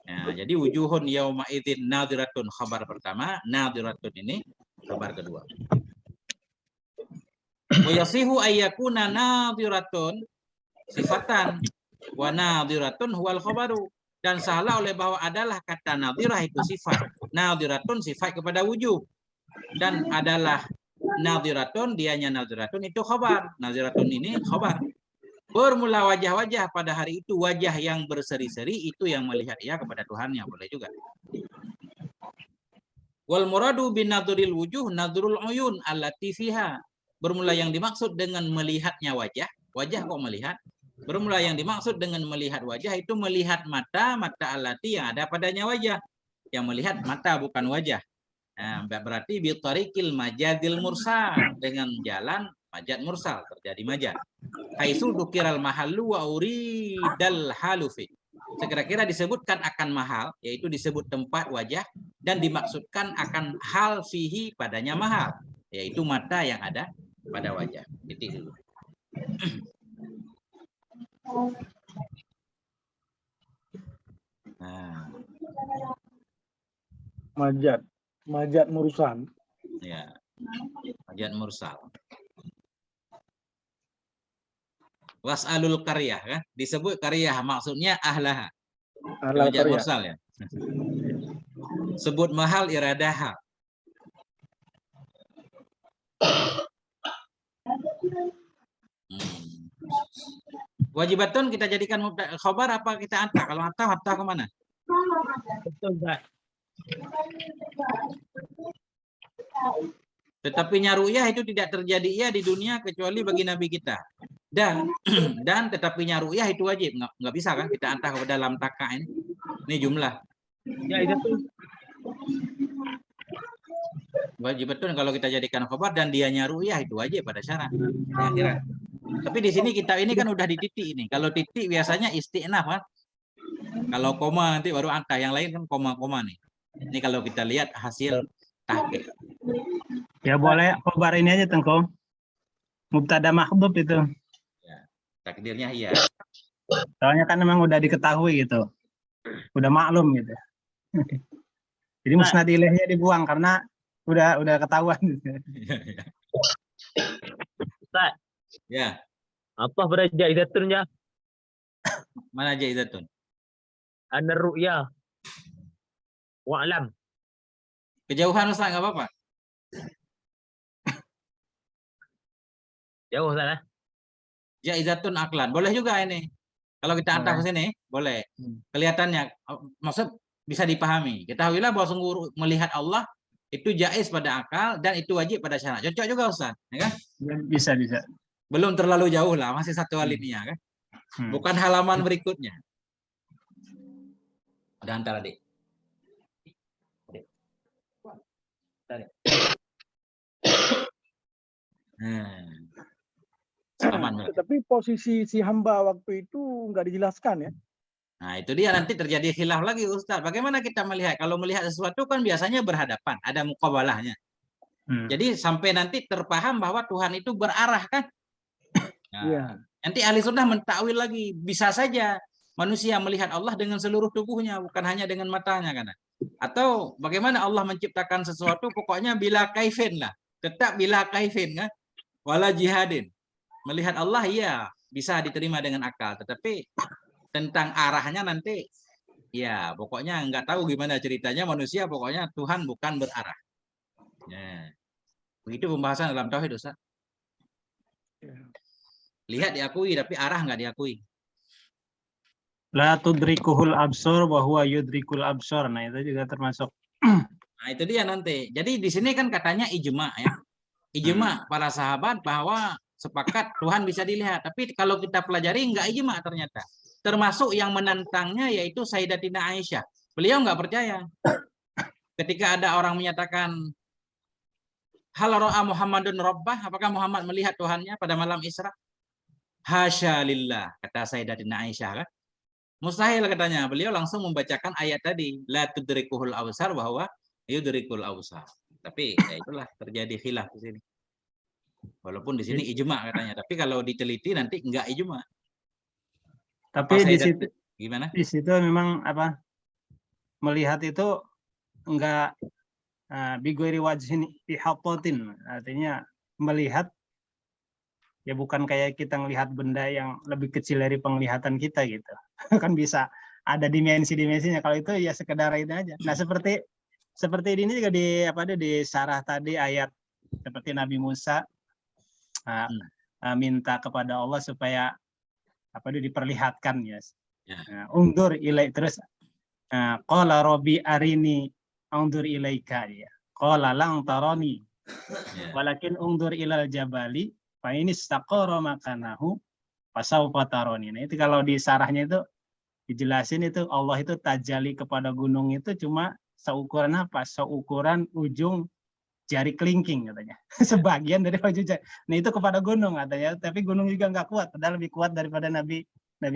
Nah, jadi wujuhun yauma idzin nadhiratun khabar pertama, nadhiratun ini khabar kedua. Wa yasihu ayyakuna nadhiratun sifatan wa nadhiratun huwal khabaru. Dan salah oleh bahwa adalah kata nadhirah itu sifat. Nadhiratun sifat kepada wujuh. Dan adalah nadhiratun, dianya nadhiratun itu khabar. Nadhiratun ini khabar. Bermula wajah-wajah pada hari itu, wajah yang berseri-seri itu yang melihat ia kepada Tuhannya, boleh juga. Wal muradu bin nadhuril wujuh nadhrul uyun allati fiha. Bermula yang dimaksud dengan melihatnya wajah, wajah kok melihat. Bermula yang dimaksud dengan melihat wajah itu melihat mata alati yang ada padanya wajah. Yang melihat mata bukan wajah. Nah, berarti bi tariqil majadil mursal, dengan jalan majad mursal, terjadi majad. Haitsu dukiral mahallu wa uridal halufi. Sekira-kira disebutkan akan mahal, yaitu disebut tempat wajah, dan dimaksudkan akan hal fihi padanya mahal, yaitu mata yang ada pada wajah. Titik dulu. Nah. Majad mursal. Ya. Majad mursal. Was'alul qaryah kan? Disebut qaryah maksudnya ahlaha. Majad mursal ya. Sebut mahal iradaha. Wajibatun kita jadikan khabar apa kita anta? Kalau anta kemana? Betul, Ustaz. Tetapi nyaruyah itu tidak terjadi ya di dunia kecuali bagi Nabi kita. Dan tetapi nyaruyah itu wajib. Nggak bisa kan kita anta ke dalam taka ini. Ini jumlah. Ya, itu. Wajibatun kalau kita jadikan khabar dan dia nyaruyah itu wajib pada syarat. Ya, kira. Tapi di sini kita ini kan udah di titik ini. Kalau titik biasanya isti'naf kan. Kalau koma nanti baru angka. Yang lain kan koma-koma nih. Ini kalau kita lihat hasil tahqiq. Ya boleh khabar ini aja Tengko. Mubtada mahdhuf itu. Ya, takdirnya iya. Soalnya kan memang udah diketahui gitu. Udah maklum gitu. Jadi musnad ilaihnya dibuang karena udah ketahuan gitu. Ustaz. Ya. Apa beraja idatunnya? Mana jaizatun? Anar ru'ya. Wa'lam. Kejauhan Ustaz enggak apa-apa. Jauh sana. Jaizatun aklan. Boleh juga ini. Kalau kita hantar ke sini, boleh. Kelihatannya maksud bisa dipahami. Ketahuilah bahwa sungguh melihat Allah itu jaiz pada akal dan itu wajib pada syarat. Cocok juga Ustaz, ya kan? Bisa. Belum terlalu jauh lah, masih satu alinea kan. Bukan halaman berikutnya. Udah antar adik. Tapi posisi si hamba waktu itu nggak dijelaskan ya. Nah itu dia nanti terjadi khilaf lagi Ustaz. Bagaimana kita melihat? Kalau melihat sesuatu kan biasanya berhadapan, ada muqabalahnya. Jadi sampai nanti terpaham bahwa Tuhan itu berarah kan. Nah, nanti ahli sunnah mentakwil lagi. Bisa saja manusia melihat Allah dengan seluruh tubuhnya, bukan hanya dengan matanya kan. Atau bagaimana Allah menciptakan sesuatu pokoknya bila kaifin lah. Tetap bila kaifin kan. Wala jihadin. Melihat Allah iya bisa diterima dengan akal, tetapi tentang arahnya nanti ya pokoknya nggak tahu gimana ceritanya manusia, pokoknya Tuhan bukan berarah. Ya. Begitu pembahasan dalam tauhid Ustaz. Lihat diakui tapi arah nggak diakui. La tudrikuhul absor wa huwa yudrikul absor. Nah, itu juga termasuk. Nah, itu dia nanti. Jadi di sini kan katanya ijma ya. Ijma para sahabat bahwa sepakat Tuhan bisa dilihat. Tapi kalau kita pelajari enggak ijma ternyata. Termasuk yang menantangnya yaitu Sayyidatina Aisyah. Beliau enggak percaya. Ketika ada orang menyatakan hal ra'a Muhammadun rabbah, apakah Muhammad melihat Tuhannya pada malam Isra? Hasya lillah, kata Sayyidatina Aisyah kan. Mustahil katanya. Beliau langsung membacakan ayat tadi, la tudrikuhul absar bahwa yudrikul absar. Tapi ya itulah terjadi khilaf di sini. Walaupun di sini ijma katanya, tapi kalau diteliti nanti enggak ijma. Tapi di situ gimana? Di situ memang apa? Melihat itu enggak bigwiri wajhin ihatotin, artinya melihat ya bukan kayak kita melihat benda yang lebih kecil dari penglihatan kita gitu. Kan bisa ada dimensi-dimensinya. Kalau itu ya sekedar itu aja. Nah, seperti ini juga di sarah tadi ayat seperti Nabi Musa minta kepada Allah supaya diperlihatkan ya. Ungdur ilai, terus qala rabbi arini ungdur ilaika ya. Qala lang tarani. Walakin ungdur ilal jabali fa ini istaqara makanahu fasawfa tarani. Nah, itu kalau di sarahnya itu dijelasin itu Allah itu tajali kepada gunung itu cuma seukuran apa? Seukuran ujung jari kelingking katanya. Sebagian dari ujung jari. Nah, itu kepada gunung katanya, tapi gunung juga nggak kuat, padahal lebih kuat daripada Nabi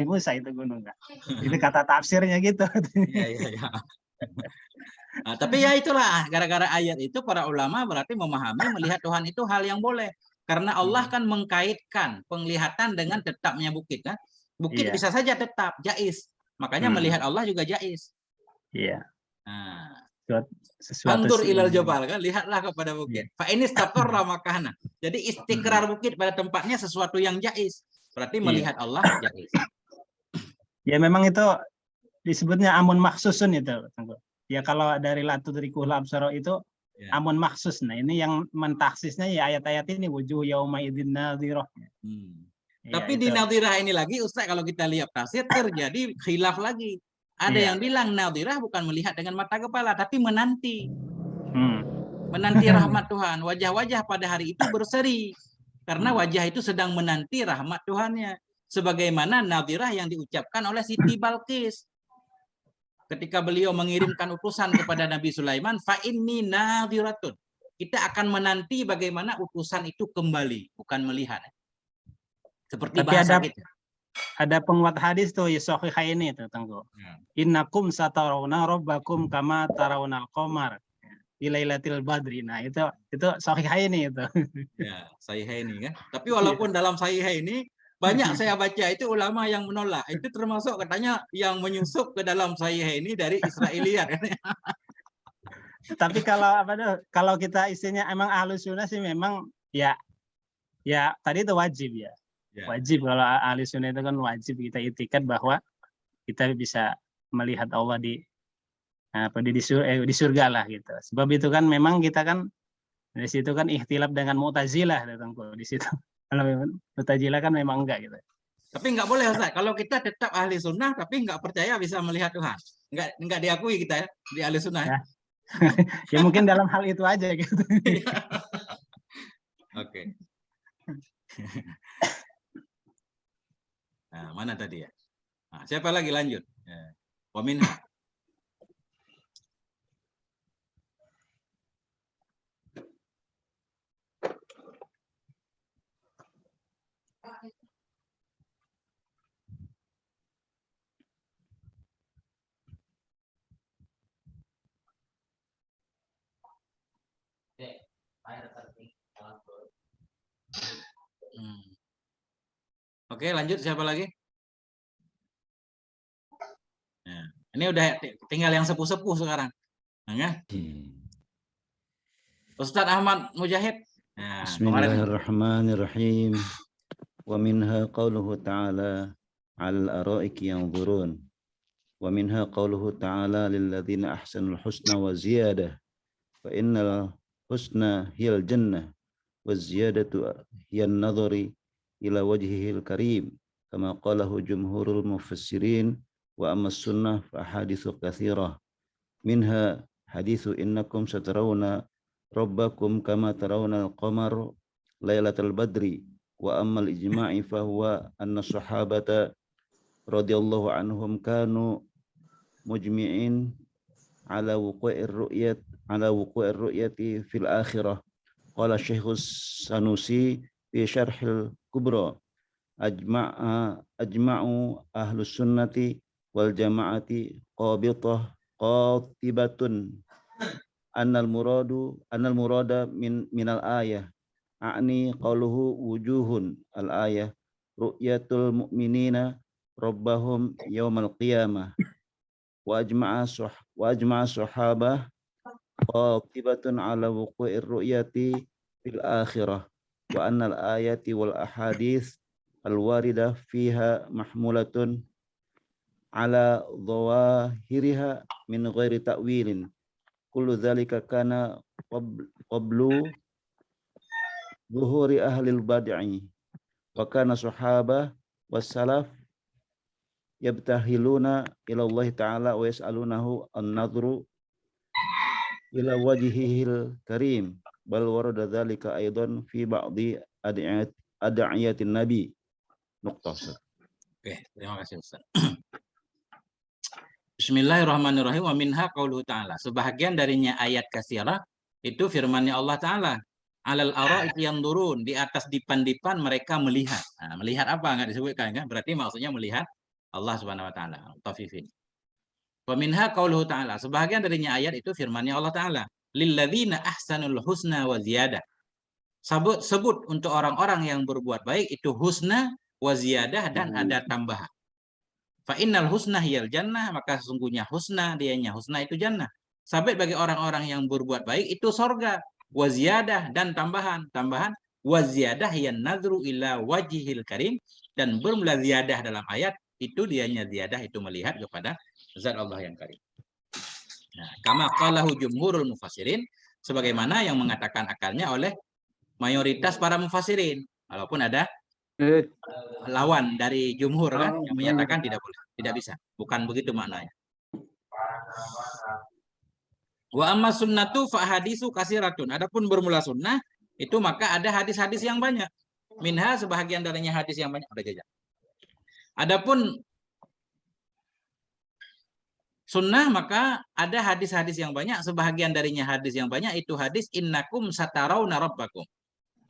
Musa itu gunung kan. Itu kata tafsirnya gitu. Iya. Nah, tapi ya itulah, gara-gara ayat itu para ulama berarti memahami melihat Tuhan itu hal yang boleh. Karena Allah kan mengkaitkan penglihatan dengan tetapnya bukit kan. Bukit bisa saja tetap, jaiz. Makanya melihat Allah juga jaiz. Iya. Nah, sesuatu Andur ilal jabal kan, lihatlah kepada bukit. Fa ini istaqarra makana. Jadi istikrar bukit pada tempatnya sesuatu yang jaiz. Berarti melihat Allah jaiz. Ya memang itu disebutnya amun maksusun itu. Ya kalau dari la tudrikuhul absar itu amun maksus. Nah, ini yang mentaksisnya ya ayat-ayat ini wujuh yauma idzin nadhirah. Tapi di nadhirah ini lagi Ustaz, kalau kita lihat tafsir terjadi khilaf lagi. Ada yang bilang nadhirah bukan melihat dengan mata kepala tapi menanti. Menanti rahmat Tuhan. Wajah-wajah pada hari itu berseri karena wajah itu sedang menanti rahmat Tuhannya. Sebagaimana nadhirah yang diucapkan oleh Siti Balqis. Ketika beliau mengirimkan utusan kepada Nabi Sulaiman, fa inni nadhiratun. Kita akan menanti bagaimana utusan itu kembali, bukan melihat. Seperti tapi bahasa kita. Ada penguat hadis tuh Sahihaini itu Tengku. Innakum satarawna rabbakum kama tarawnal qamar ilailatil badri. Nah, itu Sahihaini itu. Ya, Sahihaini kan. Tapi walaupun dalam Sahihaini banyak saya baca itu ulama yang menolak. Itu termasuk katanya yang menyusup ke dalam Sahihaini dari Israiliyat. Tapi kalau kita istilahnya emang Ahlus Sunnah sih memang ya tadi itu wajib ya. Wajib kalau Ahlus Sunnah itu kan wajib kita itikad bahwa kita bisa melihat Allah di surga lah gitu. Sebab itu kan memang kita kan di situ kan ikhtilaf dengan Mu'tazilah di situ. Kalau Mu'tazilah kan memang enggak gitu. Tapi enggak boleh Ustaz. Kalau kita tetap ahli sunnah tapi enggak percaya bisa melihat Tuhan. Enggak diakui kita ya di ahli sunnah. Ya, ya mungkin dalam hal itu aja gitu. Oke. Nah, mana tadi ya? Nah, siapa lagi lanjut? Wa minha. Oke, lanjut siapa lagi? Nah, ini udah tinggal yang sepuh-sepuh sekarang. Nah, Ustadz Ahmad Mujahid. Nah, Bismillahirrahmanirrahim. Wa minha qauluhu ta'ala 'alal araiki yanzurun. Wa minha qauluhu ta'ala lil ladzina ahsanul husna wa ziyadah. Fa innal husna hiyal jannah wa ziyadatu hiyan nadhari ila wajhihil karim kama qalahu jumhurul mufassirin Wa amma sunnah fa hadithu katsirah. Minha hadithu innakum satarawna rabbakum kama tarawna al-qamar lailatal badri. Wa amma al-ijma'i fa huwa anna sahabata radhiyallahu anhum kanu mujmi'in ala wuqu'ir ru'yati fil akhirah. Qala Syekhus Sanusi fi Syarhil Kubra ajma'u ahlus sunnati wal jama'ati qatibatun annal murada minal ayah a'ni qauluhu wujuhun al ayah ru'yatul mu'minina rabbahum yaumal qiyamah wa ajma'a sahabah qatibatun ala wuqu'ir ru'yati fil akhirah wa annal ayati wal ahadits al-waridah fiha mahmulatun ala dhawahiriha min ghairi ta'wilin. Kullu dhalika kana qablu zuhuri ahlil bad'i wa kana sahabah wassalaf yabtahiluna ila Allah ta'ala wa yas'alunahu an-nadhru ila wajhihil karim bal warada dhalika aidan fi ba'di ad'iyatin nabi. Nuqtah. Oke, terima kasih Ustaz. Bismillahirrahmanirrahim. Wa minha qauluhu ta'ala. Sebahagian darinya ayat katsirah itu firman-Nya Allah Ta'ala. Alal ara'iki yanzurun, di atas dipan-dipan mereka melihat. Nah, melihat apa? Enggak disebutkan kan? Berarti maksudnya melihat Allah Subhanahu wa taala. Tafifin. Wa minha qauluhu ta'ala. Sebahagian darinya ayat itu firman-Nya Allah Ta'ala. Lilladzina ahsanul husna wa ziyadah. Sebut untuk orang-orang yang berbuat baik itu husna wa ziyadah dan ada tambahan. Fa innal husna hiyal jannah, maka sesungguhnya husna, dianya husna itu jannah. Sabit bagi orang-orang yang berbuat baik itu sorga. Wa ziyadah dan tambahan. Wa ziyadah hiyan nadhru ila wajhil karim, dan bermula ziyadah dalam ayat itu dianya ziyadah itu melihat kepada zat Allah yang karim. Nah, kama qalahu jumhurul mufassirin, sebagaimana yang mengatakan akalnya oleh mayoritas para mufassirin, walaupun ada lawan dari jumhur kan yang menyatakan tidak boleh, tidak bisa. Bukan begitu maknanya. Wa amma sunnatu fa hadisu kasiratun. Adapun bermula sunnah itu maka ada hadis-hadis yang banyak. Minha sebahagian darinya hadis yang banyak ada jejak. Adapun sunnah maka ada hadis-hadis yang banyak, sebahagian darinya hadis yang banyak itu hadis innakum satarawna rabbakum.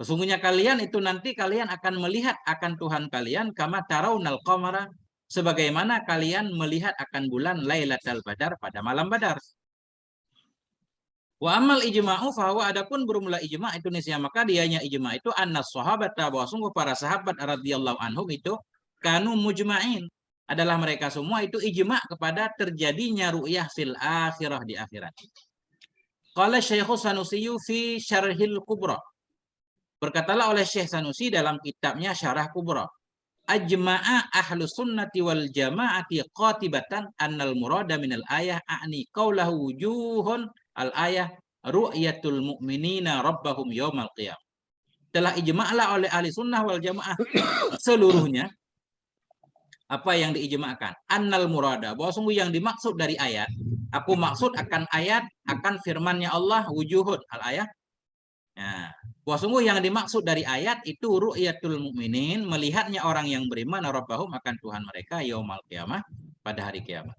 Sesungguhnya kalian itu nanti kalian akan melihat akan Tuhan kalian kama tarawnal qamara, sebagaimana kalian melihat akan bulan Lailatul Badar pada malam Badar. Wa amal ijma'u fa huwa, adapun bermula ijma' itu nisya maka dianya ijma' itu annas sahabata, bahwa sungguh para sahabat radhiyallahu anhum itu kanu mujma'in, adalah mereka semua itu ijma' kepada terjadinya ru'yah fil akhirah, di akhirat. Qala Syekhus Sanusi fi Syarhil Kubra. Berkatalah oleh Syekh Sanusi dalam kitabnya Syarah Kubra, ajma'a ahlus sunnati wal jama'ati qatibatan annal murada minal ayah a'ni qaulahu wujuhun al ayah ru'yatul mu'minina rabbahum yaumal qiyamah. Telah ijma'lah oleh ahli sunnah wal jamaah seluruhnya apa yang diijma'kan, annal murada, bahwa sungguh yang dimaksud dari ayat, aku maksud akan ayat akan firman-Nya Allah wujuhun al ayah. Nah, bahwa sungguh yang dimaksud dari ayat itu ru'yatul mukminin, melihatnya orang yang beriman rabbahum akan Tuhan mereka yaumal qiyamah, pada hari kiamat.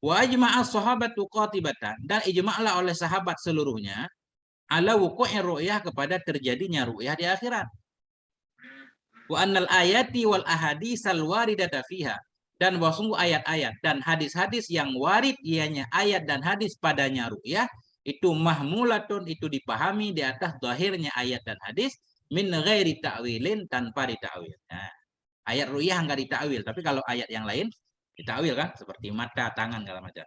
Wa ajma'a sahabatu qatibatan, dan ijma'lah oleh sahabat seluruhnya ala wuqu'ir ru'yah, kepada terjadinya ru'yah di akhirat. Wa annal ayati wal ahaditsal waridata fiha, dan bahwa sungguh ayat-ayat dan hadis-hadis yang warid ianya ayat dan hadis padanya ru'yah itu mahmulatun, itu dipahami di atas zahirnya ayat dan hadis min ghairi ta'wilin, tanpa ditakwil. Nah, ayat ru'yah enggak ditakwil, tapi kalau ayat yang lain ditakwil kan, seperti mata, tangan, segala macam.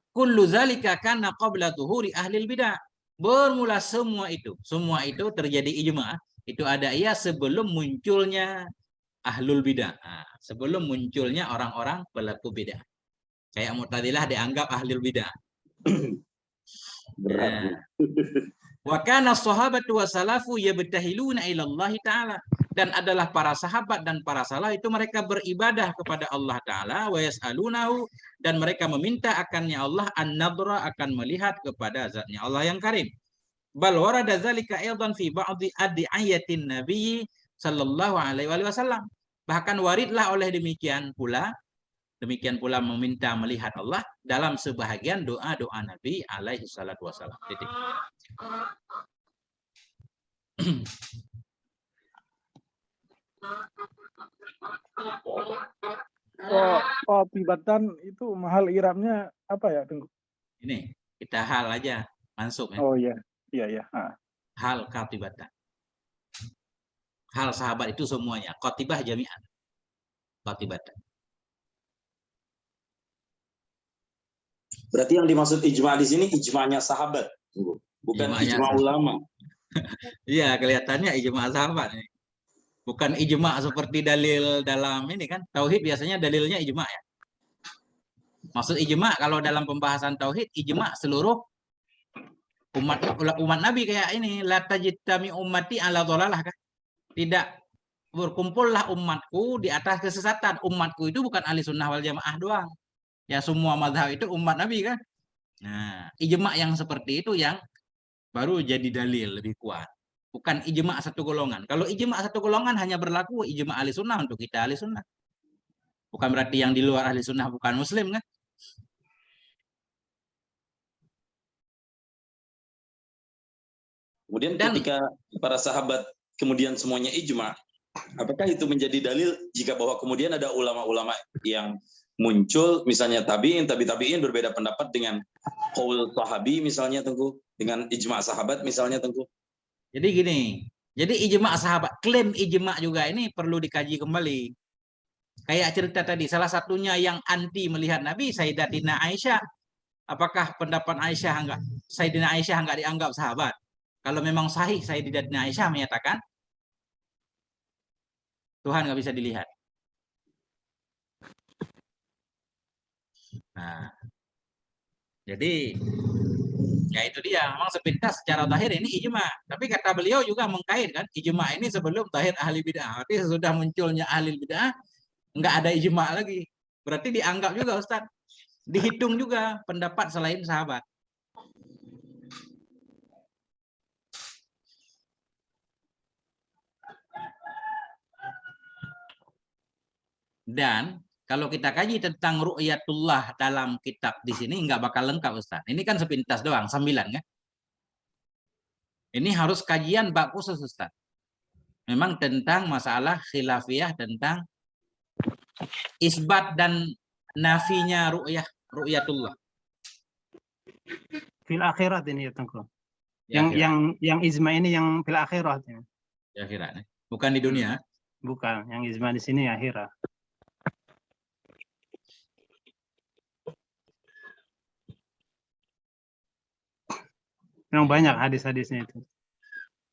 Kullu zalika kana qabla zuhuri ahlil bidah. Bermula semua itu terjadi ijma', itu ada ia sebelum munculnya ahlul bidah. Nah, sebelum munculnya orang-orang pelaku bidah. Kayak Mu'tazilah dianggap ahlul bidah. Wa kana as-sahabatu wa salafu yabtahiluna ila Allah Ta'ala. dan adalah para sahabat dan para salaf itu mereka beribadah kepada Allah Ta'ala wa yas'alunahu, dan mereka meminta akannya Allah an-nadra, akan melihat kepada zatnya Allah yang karim. Bal warada dzalika aidan fi ba'dhi adiyatin nabi sallallahu alaihi wasallam. Bahkan waridlah oleh demikian pula meminta melihat Allah dalam sebahagian doa-doa Nabi alaihi salatu wasallam. Titik. Qatibatan itu mahal i'rabnya apa ya, Tengku? Ini kita hal aja masuk ya. Oh iya. Iya. Hal qatibatan. Hal sahabat itu semuanya. Qatibah jami'an. Qatibatan. Berarti yang dimaksud ijma di sini ijma'nya sahabat, bukan Ijma'nya ijma' sahabat. ulama. Iya, kelihatannya ijma' sahabat. Bukan ijma' seperti dalil dalam ini kan. Tauhid biasanya dalilnya ijma' ya. Maksud ijma' kalau dalam pembahasan tauhid, ijma' seluruh umat Nabi kayak ini. La tajtami ummati ala dhalalah kan. Tidak berkumpullah umatku di atas kesesatan. Umatku itu bukan ahli sunnah wal jamaah doang. Ya semua mazhab itu umat Nabi kan. Nah, ijma' yang seperti itu yang baru jadi dalil lebih kuat. Bukan ijma' satu golongan. Kalau ijma' satu golongan hanya berlaku ijma' ahli sunnah untuk kita ahli sunnah. Bukan berarti yang di luar ahli sunnah bukan muslim kan. Kemudian ketika para sahabat kemudian semuanya ijma', apakah itu menjadi dalil jika bahwa kemudian ada ulama-ulama yang muncul, misalnya tabi'in berbeda pendapat dengan qaul sahabi misalnya, Tengku, dengan ijma' sahabat misalnya, Tengku? Jadi gini, jadi ijma' sahabat, klaim ijma' juga ini perlu dikaji kembali. Kayak cerita tadi, salah satunya yang anti melihat Nabi, Sayyidatina Aisyah. Apakah pendapat Sayyidina Aisyah enggak dianggap sahabat? Kalau memang sahih, Sayyidatina Aisyah menyatakan Tuhan nggak bisa dilihat. Nah, jadi ya itu dia. Memang sepintas secara zahir ini ijma. Tapi kata beliau juga mengkaitkan ijma ini sebelum zahir ahli bid'ah. Berarti sesudah munculnya ahli bid'ah nggak ada ijma lagi. Berarti dianggap juga Ustaz. Dihitung juga pendapat selain sahabat. Dan kalau kita kaji tentang ru'yatullah dalam kitab di sini nggak bakal lengkap Ustaz. Ini kan sepintas doang, sambilan kan. Ini harus kajian bab khusus Ustaz. Memang tentang masalah khilafiyah tentang isbat dan nafinya ru'yatullah. Fil akhirat ini ya Tengku. Ya, Yang ijma ini yang fil akhirat ya. Ya akhirat. Bukan di dunia. Bukan, yang ijma di sini akhirat. Memang banyak hadis-hadisnya itu.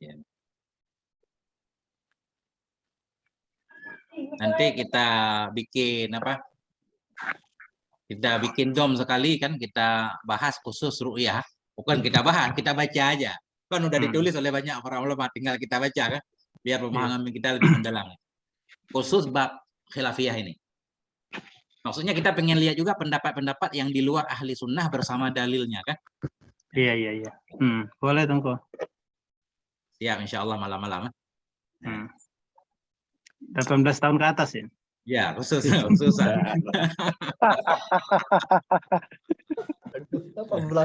Ya. Nanti kita bikin apa? Kita bikin dom sekali kan, kita bahas khusus ru'yah. Bukan kita bahas, kita baca aja. Kan udah ditulis oleh banyak para ulama, tinggal kita baca kan, biar pemahaman kita lebih mendalam. Khusus bab khilafiyah ini. Maksudnya kita pengen lihat juga pendapat-pendapat yang di luar ahli sunnah bersama dalilnya kan. Iya. Boleh Tengku. Siap, insya Allah malam-malam. 18 tahun ke atas ya? Ya, khusus. 18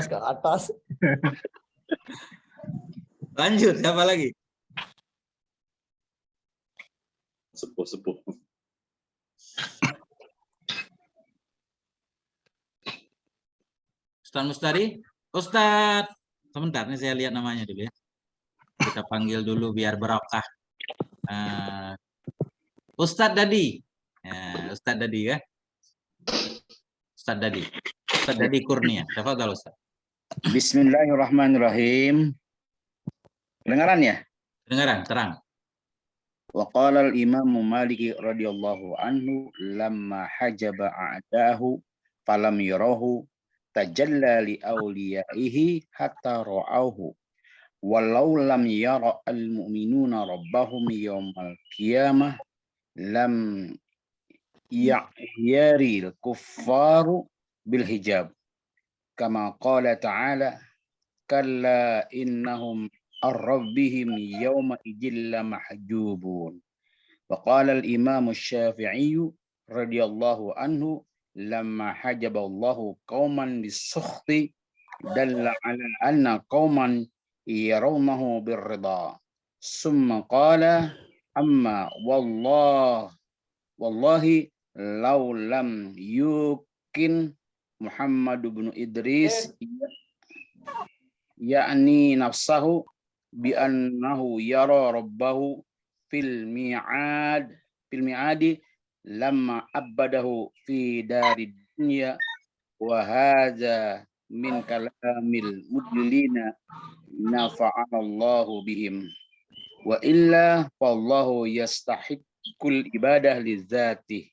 ke atas. Lanjut, siapa lagi? Sepuh. Ustaz Mustari? Ustaz, sebentar nih saya lihat namanya dulu ya. Kita panggil dulu biar barokah. Ustaz Dadi. Ya, Ustaz Dadi ya. Ustaz Dadi Kurnia. Tafadhal Ustaz. Bismillahirrahmanirrahim. Kedengaran ya? Kedengaran, terang. Wa qala al-Imam Malik radhiyallahu anhu lamma hajaba a'dahu falam yarahu tajalla li awliyaihi hatta ra'awhu walau lam yara al-mu'minuna rabbahum yawmal qiyamah lam ya'yari al-kuffaru bil hijab kama qala ta'ala kalla innahum ar-rabbihim yawma idilla mahjubun. Wa qala al-imam asy-Syafi'i radhiyallahu anhu lamma hajaballahu qauman bis-sukhti dalla ala anna qauman yarawnahu birrida. Summa qala amma wallahi law lam yukin Muhammad bin Idris yakni nafsahu bi annahu yara rabbahu fil mi'adi lamma abadahu fi darid dunya wa hadza min kalamil mudlilina nafa'anallahu bihim wa illa fallahu yastahiqqul ibadah lidzatih.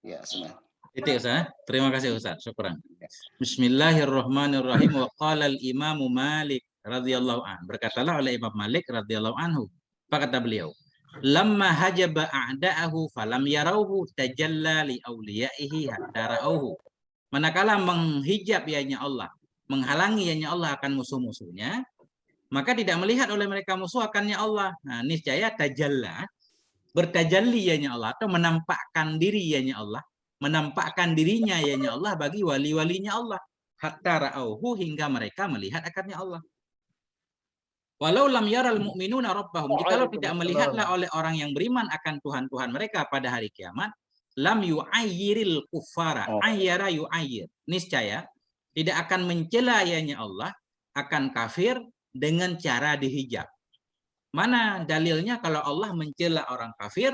Ya, semua. Itu Ustaz. Terima kasih Ustaz. Syukran. Bismillahirrahmanirrahim. Wa qala al-Imam Malik radhiyallahu anhu. Berkatalah oleh Imam Malik radhiyallahu anhu. Apa kata beliau? Lamma hajaba a'da'ahu falam yarauhu tajalla li awliyaihi hatta ra'auhu. Manakala menghijab ianya Allah, menghalangi ianya Allah akan musuh-musuhnya, maka tidak melihat oleh mereka musuh akannya Allah. Nah, niscaya tajalla, bertajalli ianya Allah atau menampakkan diri ianya Allah, menampakkan dirinya ianya Allah bagi wali-walinya Allah. Hatta ra'auhu, hingga mereka melihat akannya Allah. Walau lam yaral mu'minuna rabbahum, jikalau tidak melihatlah oleh orang yang beriman akan Tuhan-Tuhan mereka pada hari kiamat, lam yu'ayyiril kuffara, ayyara yu'ayyir, niscaya tidak akan mencela ianya Allah akan kafir dengan cara dihijab. Mana dalilnya kalau Allah mencela orang kafir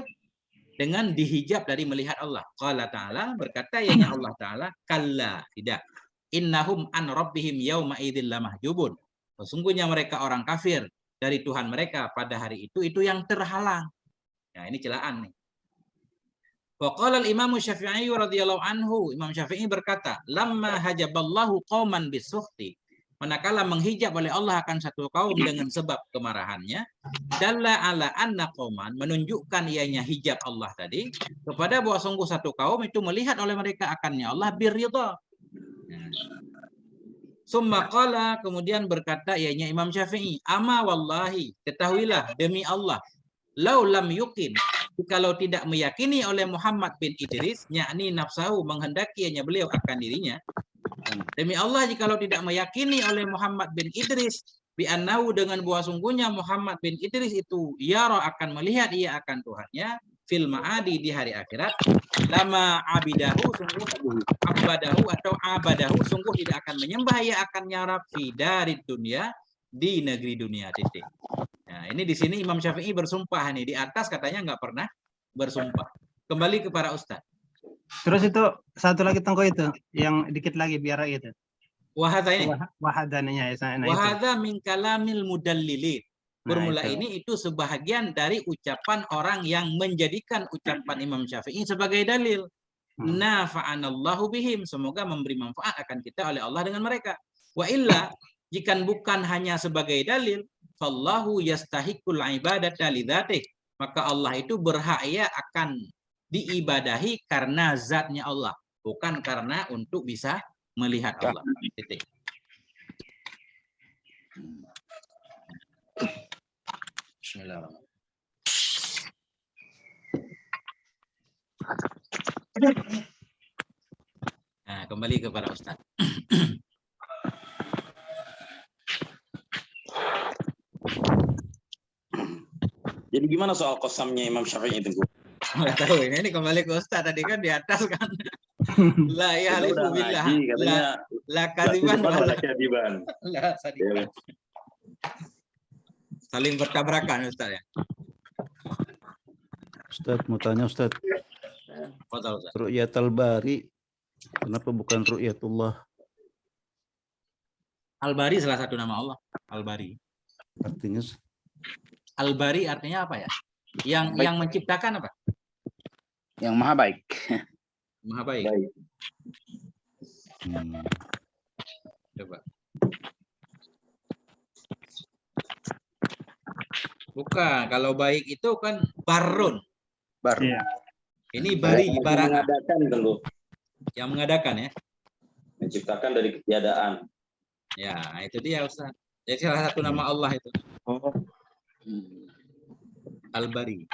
dengan dihijab dari melihat Allah? Qala ta'ala, berkata ianya Allah Ta'ala, kalla, tidak. Innahum an rabbihim yawma idzil lamahjubun. Sesungguhnya mereka orang kafir dari Tuhan mereka pada hari itu yang terhalang. Nah, ini celaan nih. Wa qala al-Imam Syafi'i radhiyallahu anhu, Imam Syafi'i berkata, lamma hajaballahu qauman bisukhti, manakala menghijab oleh Allah akan satu kaum dengan sebab kemarahannya, dalla ala anna qauman, menunjukkan ianya hijab Allah tadi kepada bahwa sungguh satu kaum itu melihat oleh mereka akannya Allah birridha. Summa qala, kemudian berkata ianya Imam Syafi'i, ama wallahi, ketahuilah demi Allah, lau lam yuqin, kalau tidak meyakini oleh Muhammad bin Idris, yakni nafsahu, menghendaki ianya beliau akan dirinya, demi Allah jikalau tidak meyakini oleh Muhammad bin Idris bi annahu, dengan bahwa sungguhnya Muhammad bin Idris itu yara, akan melihat ia akan Tuhannya fil ma'adi, di hari akhirat, lama abidahu, sungguh abadahu atau abadahu, sungguh tidak akan menyembah ia akan nyarab fi darid dunia, di negeri dunia, titik. Nah, ini di sini Imam Syafi'i bersumpah nih, di atas katanya nggak pernah bersumpah. Kembali ke para ustaz. Terus itu satu lagi tengko itu, yang dikit lagi biar itu. Wahada ini. Wahadananya ya. Wahada min kalamil mudallilin. Bermula itu. ini itu sebahagian dari ucapan orang yang menjadikan ucapan Imam Syafi'i sebagai dalil. Nafa'anallahu bihim, semoga memberi manfaat akan kita oleh Allah dengan mereka. Wa illa, jika bukan hanya sebagai dalil, fallahu yastahiqul ibadata lidzatih, maka Allah itu berhak ya akan diibadahi karena zatnya Allah, bukan karena untuk bisa melihat Allah. Titik. Bismillahirrahmanirrahim. Nah, kembali kepada Ustaz. Jadi gimana soal kosamnya Imam Syafi'i itu? Nggak tahu, ini kembali ke Ustaz tadi kan di atas kan. La yahlifu billah. La kadiban wala kadiban. Saling bertabrakan Ustaz ya. Ustaz mau tanya Ustaz. Ru'yatul Bari kenapa bukan Ru'yatullah? Al-Bari salah satu nama Allah. Al-Bari. Artinya Al-Bari artinya apa ya? Yang menciptakan apa? Yang maha baik. Maha baik. Coba. Bukan, kalau baik itu kan barun. Baru. Iya. Ini bari, bara. Mengadakan tentu. Yang mengadakan ya. Menciptakan dari ketiadaan. Ya, itu dia Ustaz. Jadi salah satu nama Allah itu. Al-Bari.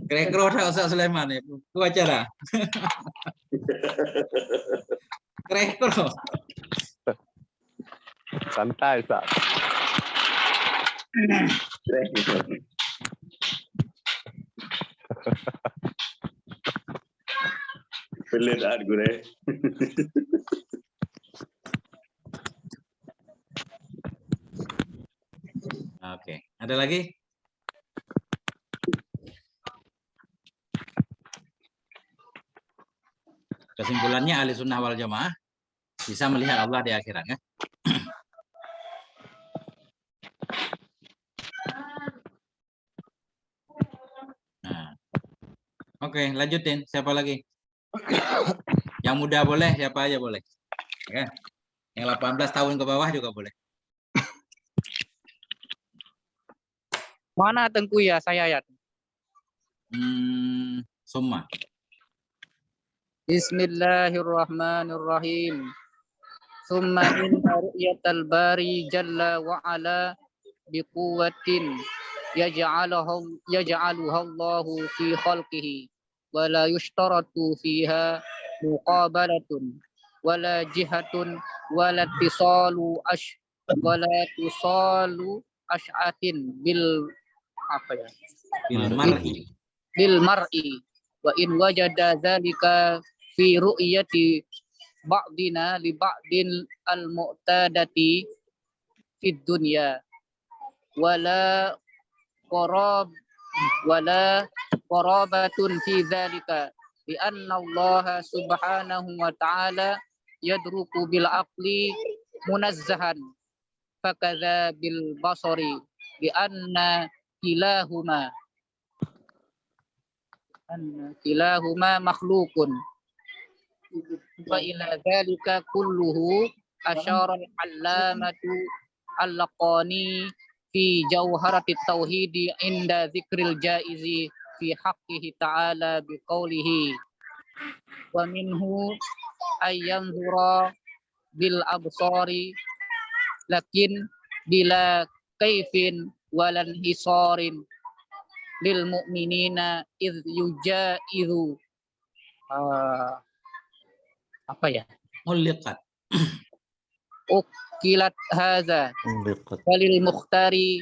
Krekro Ustaz Sulaiman ya. Itu acara. Krekro. Santai, Ustaz. Peledaan gue. Oke, ada lagi? Kesimpulannya ahli sunnah wal jamaah bisa melihat Allah di akhirat ya. Nah. Oke, lanjutin. Siapa lagi? Yang muda boleh, siapa aja boleh. Oke. Yang 18 tahun ke bawah juga boleh. Mana Tengku ya saya ya? Summa. Bismillahirrahmanirrahim. Summa inna ru'yatal bari jalla wa ala biquwwatin yaj'aluha Allahu fi khalqihi wa la yushtaratu fiha muqabalatun wa la jihatun wa la tisalu ash'atin bil apa ya? Bil mar'i wa in wajada dzalika fi ru'yati ba'dina li ba'din al-mu'tadati fid dunya wala qarabatun fi dzalika bi anna Allah subhanahu wa ta'ala yadruku bil aqli munazzahan fakadza bil basari bi anna kilahuma makhlukun wa ila dzalika kulluhu asyara al-allamatu al-laqani fi jawharatit tauhid inda dzikril jaizi fi haqqihi ta'ala biqaulihi wa minhu ayyanzura bil absari lakin bila kaifin walan hisarin lil mu'minina idh yujaizu apa ya? Uliqat. Ukilat hadza walil mukhtari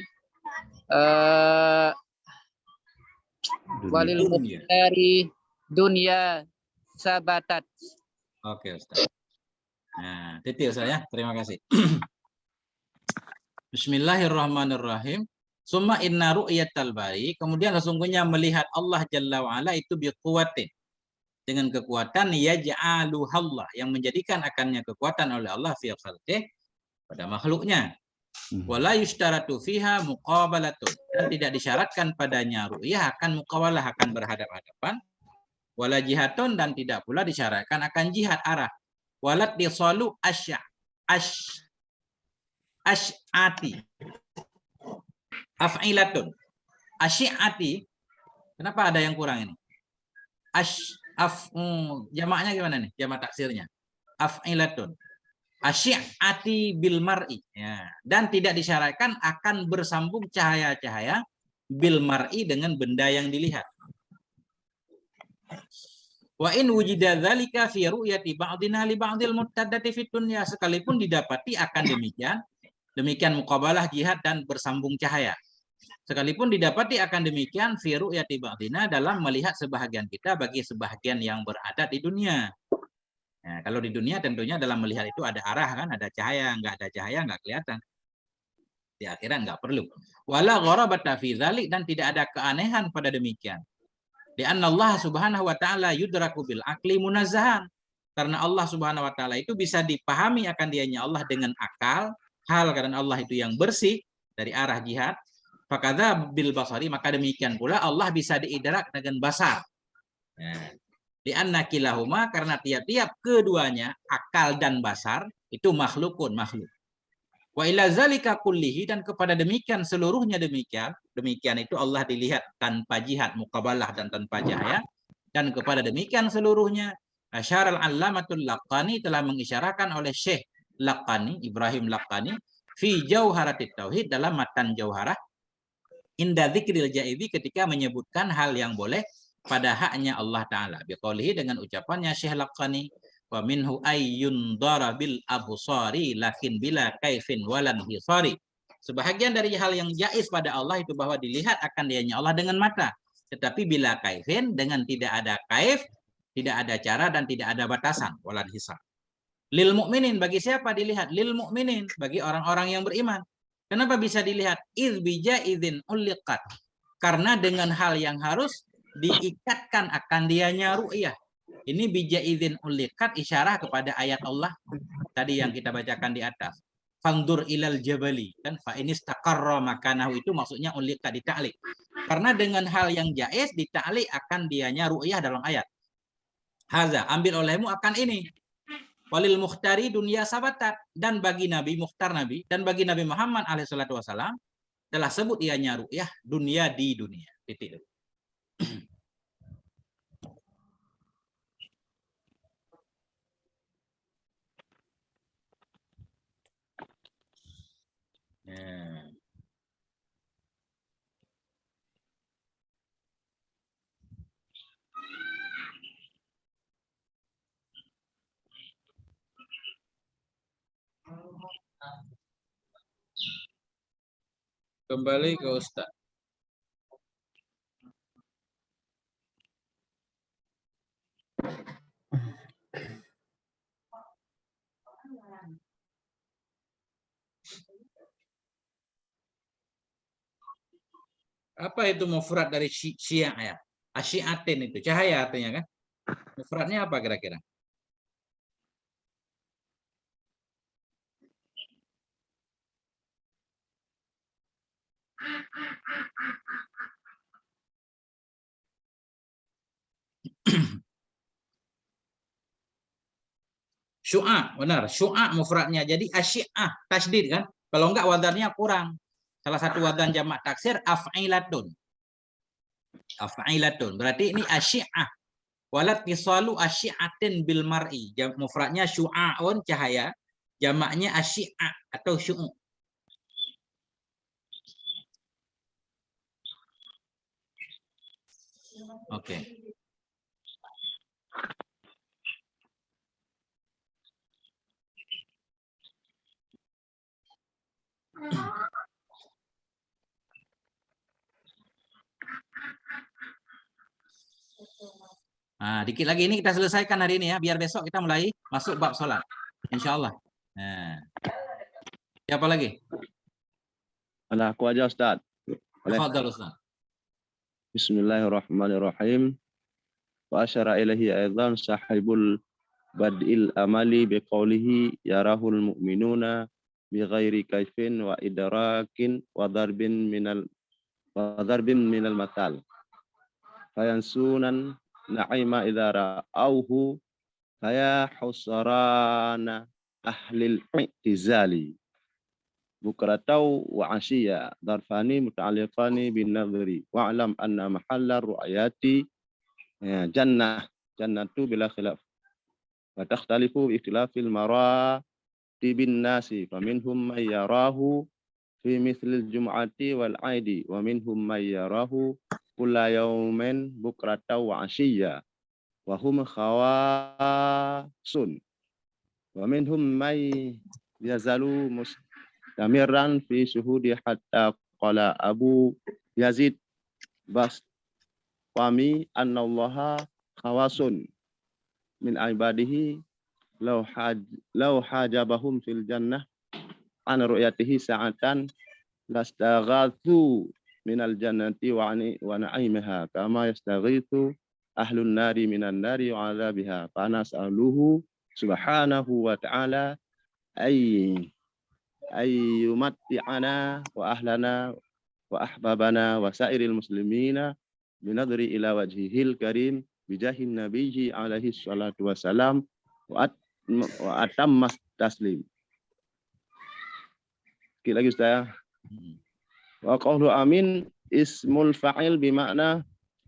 dunya sabatat. Oke Ustaz. Nah, titik Ustaz ya. Terima kasih. Bismillahirrahmanirrahim. Summa inna ru'yatal bari, kemudian sesungguhnya melihat Allah Jalla wa Ala itu biquwatin, dengan kekuatan yaj'aluhallah, yang menjadikan akannya kekuatan oleh Allah fi khalqih, pada makhluknya. Wala yushtaratu fiha muqabalatun, dan tidak disyaratkan padanya ru'yah akan muqawalah, akan berhadap-hadapan. Wala jihatun, dan tidak pula disyaratkan akan jihad arah. Walat disalu asy'ati af'ilatun. Asyi'ati, kenapa ada yang kurang ini? Jamaknya gimana nih? Jamak taksirnya. Af'ilatun. Asyi'ati bil mar'i. Ya. Dan tidak disyaratkan akan bersambung cahaya-cahaya bil mar'i, dengan benda yang dilihat. Wa in wujida dzalika fi ru'yati ba'dina li ba'dil muttadati fid dunya, sekalipun didapati akan demikian muqabalah jihad dan bersambung cahaya. Sekalipun didapati akan demikian fi ru'yati ba'dina, dalam melihat sebahagian kita bagi sebahagian yang berada di dunia. Nah, kalau di dunia tentunya dalam melihat itu ada arah kan, ada cahaya, enggak ada cahaya enggak kelihatan. Di akhirat enggak perlu. Wala gharabata fi dzalik, dan tidak ada keanehan pada demikian. Di anna Allah subhanahu wa ta'ala yudraku bil aqli munazzahan. Karena Allah subhanahu wa ta'ala itu bisa dipahami akan dianya Allah dengan akal, hal karena Allah itu yang bersih dari arah jihad. Fakadza bil basari, maka demikian pula Allah bisa diidrak dengan basar. Di anna kilahuma, karena tiap-tiap keduanya akal dan basar itu makhluk. Wa ila zalika kullihi, dan kepada demikian seluruhnya demikian itu Allah dilihat tanpa jihad muqabalah dan tanpa cahaya, dan kepada demikian seluruhnya Asyar al-Allamatul Laqani telah mengisyarakan oleh Syekh Laqani, Ibrahim Laqani, fi Jauharatit Tauhid, dalam matan Jauharah, inda dzikril jaizi, ketika menyebutkan hal yang boleh pada haknya Allah Ta'ala. Biqaulihi, dengan ucapannya Syekh Laqani, wa minhu ayyun darabil absari lakin bila kaifin walan hisari. Sebahagian dari hal yang jaiz pada Allah itu bahwa dilihat akan dianya Allah dengan mata, tetapi bila kaifin, dengan tidak ada kaif, tidak ada cara dan tidak ada batasan, walan hisar. Lil mukminin, bagi siapa dilihat? Lil mukminin, bagi orang-orang yang beriman. Kenapa bisa dilihat? Iz bijaizin uliqat, karena dengan hal yang harus diikatkan akan dianya ru'yah. Ini bijaizin uliqat isyarah kepada ayat Allah tadi yang kita bacakan di atas. Fangdur ilal jabali, kan fa inistaqarra makanahu, itu maksudnya uliqat, dita'liq. Karena dengan hal yang jaiz dita'liq akan dianya ru'yah dalam ayat. Haza, ambil olehmu akan ini. Walil mukhtari dunia sabatat, dan bagi Nabi Mukhtar Nabi dan bagi Nabi Muhammad alaihissalatu wassalam telah sebut ianya ru'yah dunia di dunia. Titik. Kembali ke Ustaz. Apa itu mufrad dari syiah ya? Asyiatin itu cahaya artinya kan? Mufradnya apa kira-kira? Syu'a, benar. Syu'a mufradnya. Jadi asyi'ah, tasydid kan? Kalau enggak wadarnya kurang. Salah satu wadan jamak taksir af'ilatun. Af'ilatun. Berarti ini asyi'ah. Walat tisalu asyi'atin bil mar'i. Mufradnya syu'a'un, cahaya. Jamaknya asyi'ah atau syu'u. Oke. Nah, dikit lagi ini kita selesaikan hari ini ya, biar besok kita mulai masuk bab sholat. Insya Allah. Nah. Siapa lagi? Ada aku aja Ustaz. Tafadhal Ustaz. Bismillahirrahmanirrahim. Wa asyara ilahi aidan sahibul bad'il amali biqaulihi yarahul mu'minuna bighairi kaifin wa idrakin wa darbin minal matal. Fayansunan na'ima idza ra'auhu faya husrana ahlil i'tizali. Bukratau wa asyiya darfani muta'alliqani bin nadhri wa'lam anna mahalla ru'ayati jannatu bila khilaf wa takhtalifu bi ikhtilafil maratibin nasi faminhum may yarahu fi mithlil jum'ati wal 'aidi wa minhum may yarahu kulla yawmin bukratau wa asyiya wa hum khawasun wa minhum may yazalu Damiran fi syuhudi hatta qala Abu Yazid Bastami annallaha khawasun min ibadihi law hajabahum fil jannah an ru'yatihi sa'atan lastaghathu minal jannati wa na'imiha kama yastaghithu ahlun nari minan nari wa 'adzabiha fa nas'aluhu subhanahu wa ta'ala ayyumatti'ana wa ahlana wa ahbabana wa sairil muslimina binadri ila wajhihil karim bijahin nabiyyi alaihi salatu wassalam wa atammas taslim. Sekali lagi Ustaz. Wa qawlu amin ismul fa'il bimakna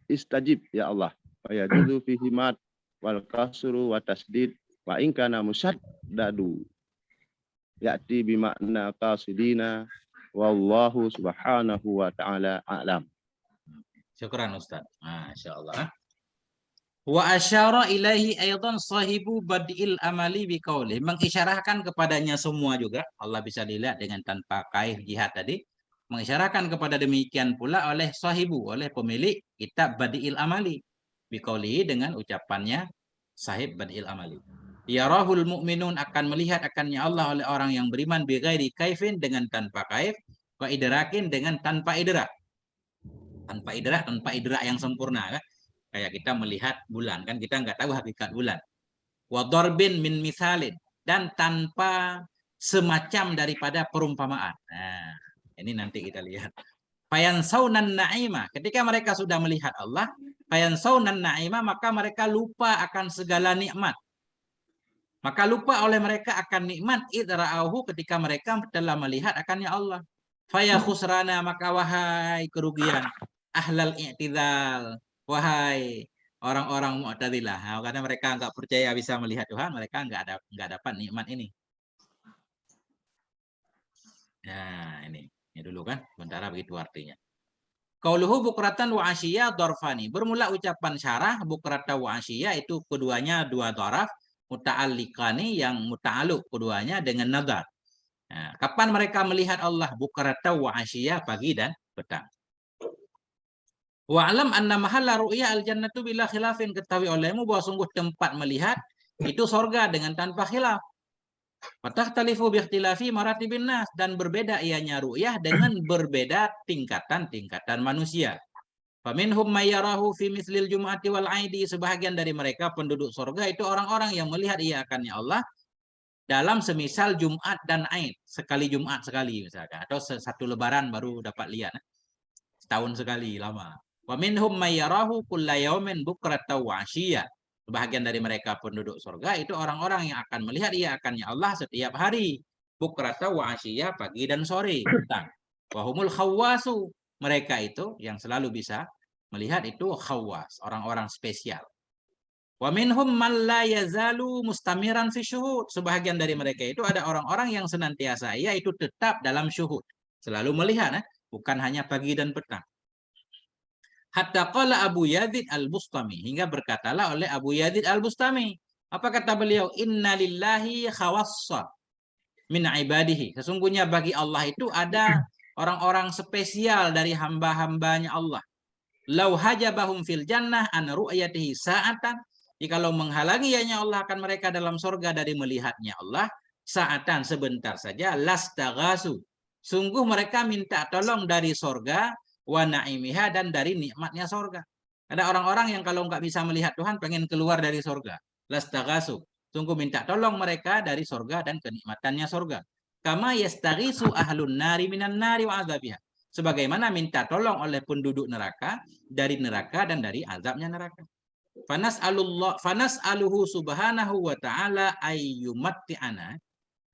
istajib ya Allah. Wa yajuzu fihi mat wal kasru wa tasdid wa in kana musyaddadu ya'ti bimakna qasidina wallahu subhanahu wa ta'ala a'lam. Syukran Ustaz. Masyaallah. Wa asyara ilaihi aidan sahibu badil amali biqauli, mengisyarahkan kepadanya semua juga. Allah bisa dilihat dengan tanpa kaif jihad tadi. Mengisyarahkan kepada demikian pula oleh sahibu, oleh pemilik kitab Badi'il Amali biqauli, dengan ucapannya sahib Badi'il Amali. Yarahul mu'minun, akan melihat akannya Allah oleh orang yang beriman bighairi kaifin, dengan tanpa kaif, wa idrakin, dengan tanpa idrak. Tanpa idrak yang sempurna kan? Kayak kita melihat bulan kan, kita nggak tahu hakikat bulan. Wa darbin min misalin, dan tanpa semacam daripada perumpamaan. Nah, ini nanti kita lihat. Fayansaunan na'ima, ketika mereka sudah melihat Allah, fayansaunan na'ima, maka mereka lupa akan segala nikmat. Maka lupa oleh mereka akan nikmat idra'ahu, ketika mereka telah melihat akannya Allah. Faya khusrana, maka wahai kerugian ahlal i'tidal, wahai orang-orang Mu'tazilah, karena mereka nggak percaya bisa melihat Tuhan, mereka nggak dapat nikmat ini. Nah, ini dulu kan, sementara begitu artinya. Qauluhu bukratan wa asyiya dorfani. Bermula ucapan syarah bukrata wa asyiya, itu keduanya dua doraf muta'alliqani, yang muta'alluq keduanya dengan nazar. Nah, kapan mereka melihat Allah? Bukrata wa asyiya, pagi dan petang. Wa'alam anna mahalla ru'ya al-jannatu bila khilafin, ketahui olehmu bahwa sungguh tempat melihat itu sorga dengan tanpa khilaf. Fatakhtalifu biikhtilafi maratibin nas, dan berbeda ianya ru'yah dengan berbeda tingkatan-tingkatan manusia. Faminhum may yarahu fi mislil jum'ati wal 'aidi, sebahagian dari mereka penduduk sorga itu orang-orang yang melihat ia akannya Allah dalam semisal Jumat dan Aid, sekali Jumat sekali misalkan, atau satu lebaran baru dapat lihat, setahun sekali lama. Wa minhum may yarahu kulla yaumin bukratan wa 'ashiyya, sebahagian dari mereka penduduk surga itu orang-orang yang akan melihat ia akannya Allah setiap hari, bukratan wa 'ashiyya, pagi dan sore, petang. Wa humul khawwasu, mereka itu yang selalu bisa melihat, itu khawwas, orang-orang spesial. Wa minhum man la yazalu mustamiran fi syuhud, sebahagian dari mereka itu ada orang-orang yang senantiasa ia itu tetap dalam syuhud, selalu melihat, bukan hanya pagi dan petang. Hatta qala Abu Yazid al-Bustami, hingga berkatalah oleh Abu Yazid al-Bustami, apa kata beliau? Inna lillahi khawassa min ibadihi, sesungguhnya bagi Allah itu ada orang-orang spesial dari hamba-hambanya Allah. Lau hajabahum fil jannah an ru'yatihi sa'atan, jikalau menghalangi ianya Allah akan mereka dalam surga dari melihatnya Allah sa'atan, sebentar saja, lastaghasu, sungguh mereka minta tolong dari surga, wa na'imiha, dan dari nikmatnya surga. Ada orang-orang yang kalau nggak bisa melihat Tuhan pengen keluar dari surga. Lastaghasu, sungguh minta tolong mereka dari surga dan kenikmatannya surga. Kama yastaghisu ahlun nari minan nari wa azabiha, sebagaimana minta tolong oleh penduduk neraka dari neraka dan dari azabnya neraka. Fanas'aluhu subhanahu wa ta'ala ayyumatti'ana,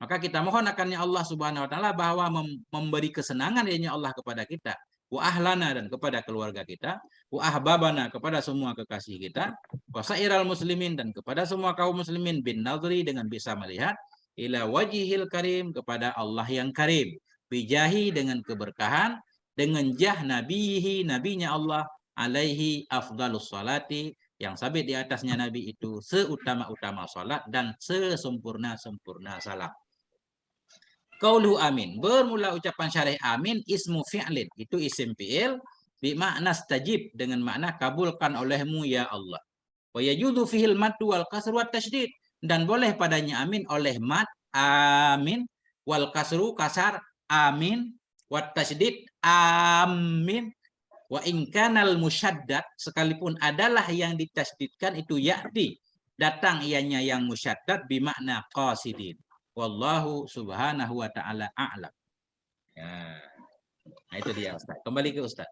maka kita mohon akannya Allah subhanahu wa ta'ala bahwa memberi kesenangan ianya Allah kepada kita, wa ahlana, dan kepada keluarga kita, wa ahbabana, kepada semua kekasih kita, wa sairal muslimin, dan kepada semua kaum muslimin, bin nadri, dengan bisa melihat, ila wajihil karim, kepada Allah yang karim, bijahi, dengan keberkahan, dengan jah nabihi, nabinya Allah, alaihi afdalus salati, yang sabit di atasnya nabi itu seutama-utama salat dan sesempurna-sempurna salam. Qauluhu amin, bermula ucapan syarih amin ismu fi'lin, itu isim fi'il, bimakna stajib, dengan makna kabulkan olehmu ya Allah. Wa yajudu fihil madu wal kasru wat tasydid, dan boleh padanya amin oleh mat amin, wal kasru kasar amin, wat tasydid amin, wa inkanal musyaddad, sekalipun adalah yang ditasydidkan itu ya'ti, datang ianya yang musyaddad bimakna qasidin. Wallahu subhanahu wa ta'ala a'lam. Ya. Nah, itu dia Ustaz. Kembali ke Ustaz.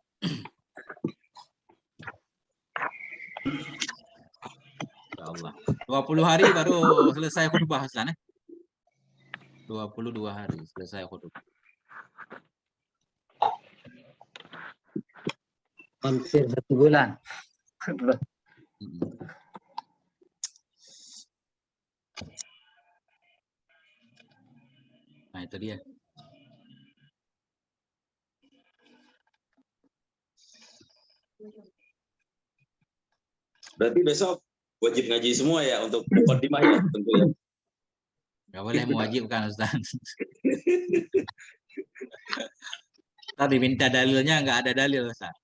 Ya Allah. 20 hari baru selesai khutbah Ustaz. 22 hari selesai khutbah. Hampir 1 bulan. Nah, itu dia. Berarti besok wajib ngaji semua ya untuk mukadimah ya tentu ya. Nggak boleh mewajibkan Ustaz. Tadi minta dalilnya nggak ada dalil Ustaz.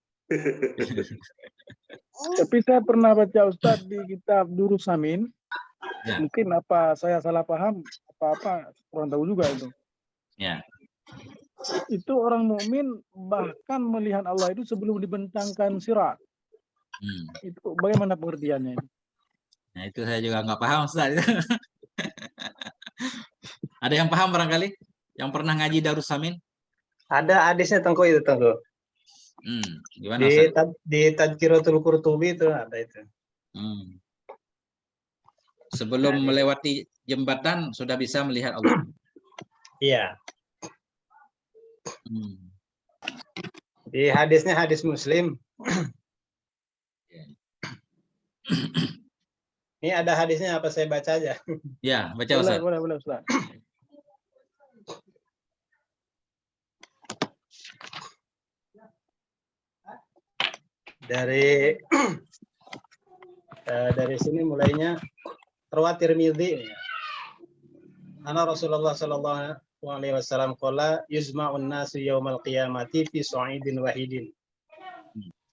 Tapi saya pernah baca Ustaz di kitab Durus Samin. Ya. Mungkin apa saya salah paham, apa-apa kurang tahu juga itu. Ya. Itu orang mukmin bahkan melihat Allah itu sebelum dibentangkan sirat. Itu bagaimana pengertiannya? Nah, itu saya juga nggak paham Ustaz. Ada yang paham barangkali? Yang pernah ngaji Darus Samin? Ada hadisnya Tengku itu Tengku. Gimana Ustaz? Di Tadkiratul Qurtubi itu ada itu. Sebelum melewati jembatan sudah bisa melihat Allah. Iya. Di hadisnya hadis Muslim. Ini ada hadisnya apa saya baca aja? Ya, baca Ustaz. Boleh Ustaz. Dari sini mulainya riwayat Tirmidzi. Ana Rasulullah sallallahu alaihi wasallam qala yuzma'un nasu yaumal qiyamati fi su'idin wahidin.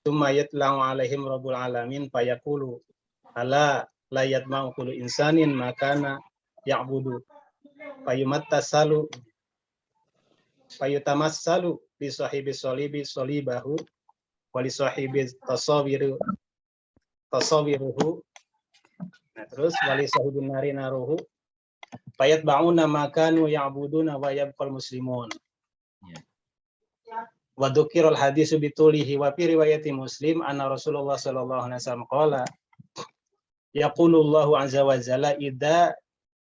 Tsumma yatla'u alaihim rabbul alamin fayaqulu ala la yatma'u kullu insanin makana ya'budu fayumattasalu fayutamassalu bi sahibi solibi solibahu wa li sahibi tasawiruhu. Nah, terus wali sahibin nari naruhu fayatba'una makanu ya'buduna wa yabqal muslimun. Wa dzukirul hadisu bitulihi wa fi riwayati Muslim anna Rasulullah sallallahu alaihi wasallam qala yaqulullahu azza wa jalla idza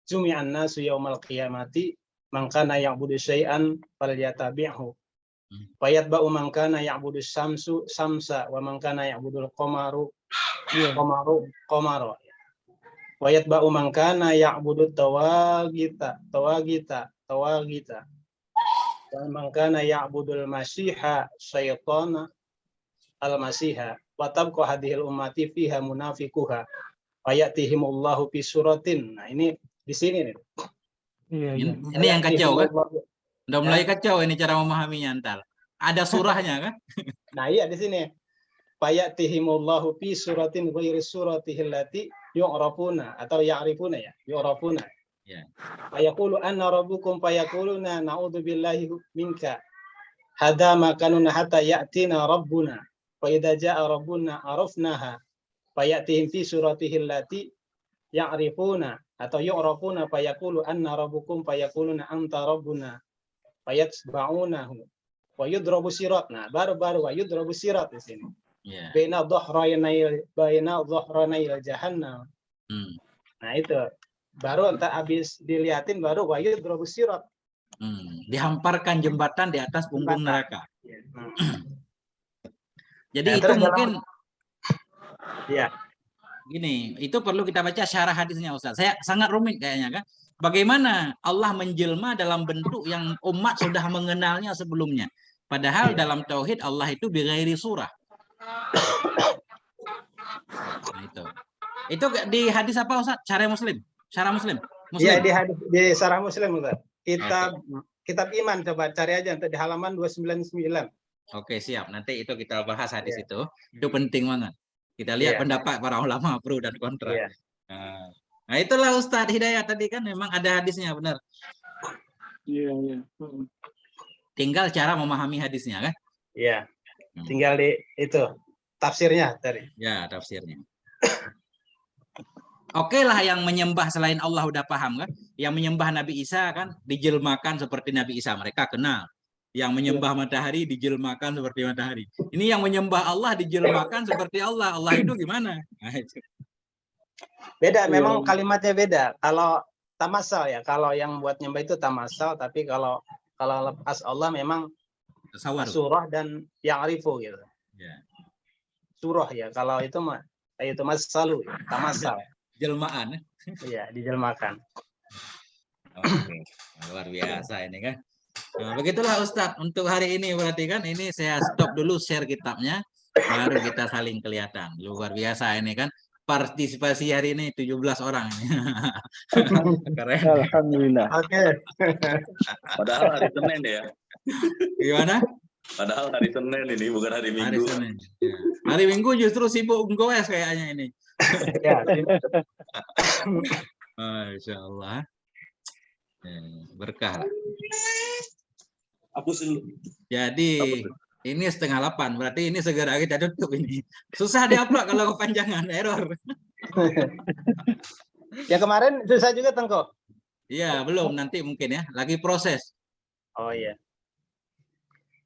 jumi'an nasu yaumal qiyamati man kana ya'budu syai'an falyatabi'hu fayatba'u man kana ya'budu samsa wa man kana ya'budul qamaru wa yatba'u man kana ya'budu tawagita wa man kana ya'budul masiha syaitana al-masiha wa tabqa hadhil ummati fiha munafiquha ayatihimullahu fi suratin. Nah, ini di sini nih. Ini yang kacau kan? Udah mulai kacau ini cara memahaminya ntar. Ada surahnya kan? Nah, iya di sini. Ayatihimullahu fi suratin ghairi suratihil lati yu'rafuna atau ya'rifuna ya, yu'rafuna. Ya. Fayaqulu anna rabbukum fayaquluna na'udzu billahi minka. Hadza ma kanuna hatta ya'tina rabbuna. Fa idza ja'a rabbuna arafnaha. Fayatihim fi suratihil lati ya'rifuna atau yu'rafuna fayaqulu anna rabbukum fayaquluna anta rabbuna fayatba'unahu wa yudrabu sirat. Nah, baru wa yudrabu sirat di sini. Baina dhahranai jahannam. Nah, itu baru entar habis dilihatin baru wa yudrabu sirat. Dihamparkan jembatan di atas punggung neraka. Jadi nah, itu mungkin ya. Gini, itu perlu kita baca syarah hadisnya Ustaz. Saya sangat rumit kayaknya kan. Bagaimana Allah menjelma dalam bentuk yang umat sudah mengenalnya sebelumnya. Padahal dalam tauhid Allah itu bighairi surah. Nah, itu di hadis apa Ustaz? Syarah Muslim. Syarah Muslim. Iya, di Syarah Muslim Ustaz. Kitab Iman coba cari aja untuk di halaman 299. Oke, siap. Nanti itu kita bahas hadis itu. Itu penting banget. Kita lihat pendapat para ulama pro dan kontra. Nah, itulah Ustadz Hidayat tadi kan memang ada hadisnya benar. Iya. Tinggal cara memahami hadisnya kan? Iya. Tinggal di itu tafsirnya tadi. Ya, tafsirnya. Oke lah yang menyembah selain Allah udah paham kan? Yang menyembah Nabi Isa kan dijelmakan seperti Nabi Isa, mereka kenal. Yang menyembah matahari dijelmakan seperti matahari. Ini yang menyembah Allah dijelmakan seperti Allah. Allah itu gimana? Nah, itu. Beda, memang kalimatnya beda. Kalau tamasal ya, kalau yang buat nyembah itu tamasal, tapi kalau lepas Allah memang Tasawwur. surah dan yang arifu gitu. Ya. Surah ya, kalau itu mah itu masalu, tamasal. Jelmaan. Iya, dijelmakan. Oke, luar biasa ini kan. Nah, begitulah Ustadz untuk hari ini, berarti kan ini saya stop dulu share kitabnya, baru kita saling kelihatan. Luar biasa ini kan. Partisipasi hari ini 17 orang. Keren. Alhamdulillah. Oke. Padahal hari Senin ya. Gimana? Padahal hari Senin ini, bukan hari Minggu. Hari Senin. Ya. Hari Minggu justru sibuk goes kayaknya ini. Ya, Masya Allah. Berkah lah. Hapus dulu. Jadi ini 7:30, berarti ini segera kita tutup ini. Susah diupload kalau kepanjangan, error. Ya kemarin susah juga Tengko. Iya, belum, nanti mungkin ya, lagi proses. Oh iya.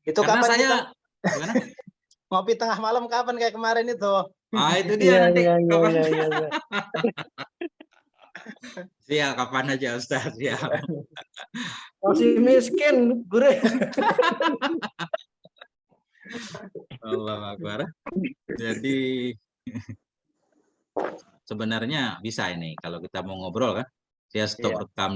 Itu Karena kapan saya kita gimana? ngopi tengah malam kapan kayak kemarin itu? Ah, itu dia nanti kapan. Iya. Siap, kapan aja Ustaz, siap. Masih miskin, Gure. Allah Akbar. Jadi sebenarnya bisa ini kalau kita mau ngobrol kan. Saya stop rekam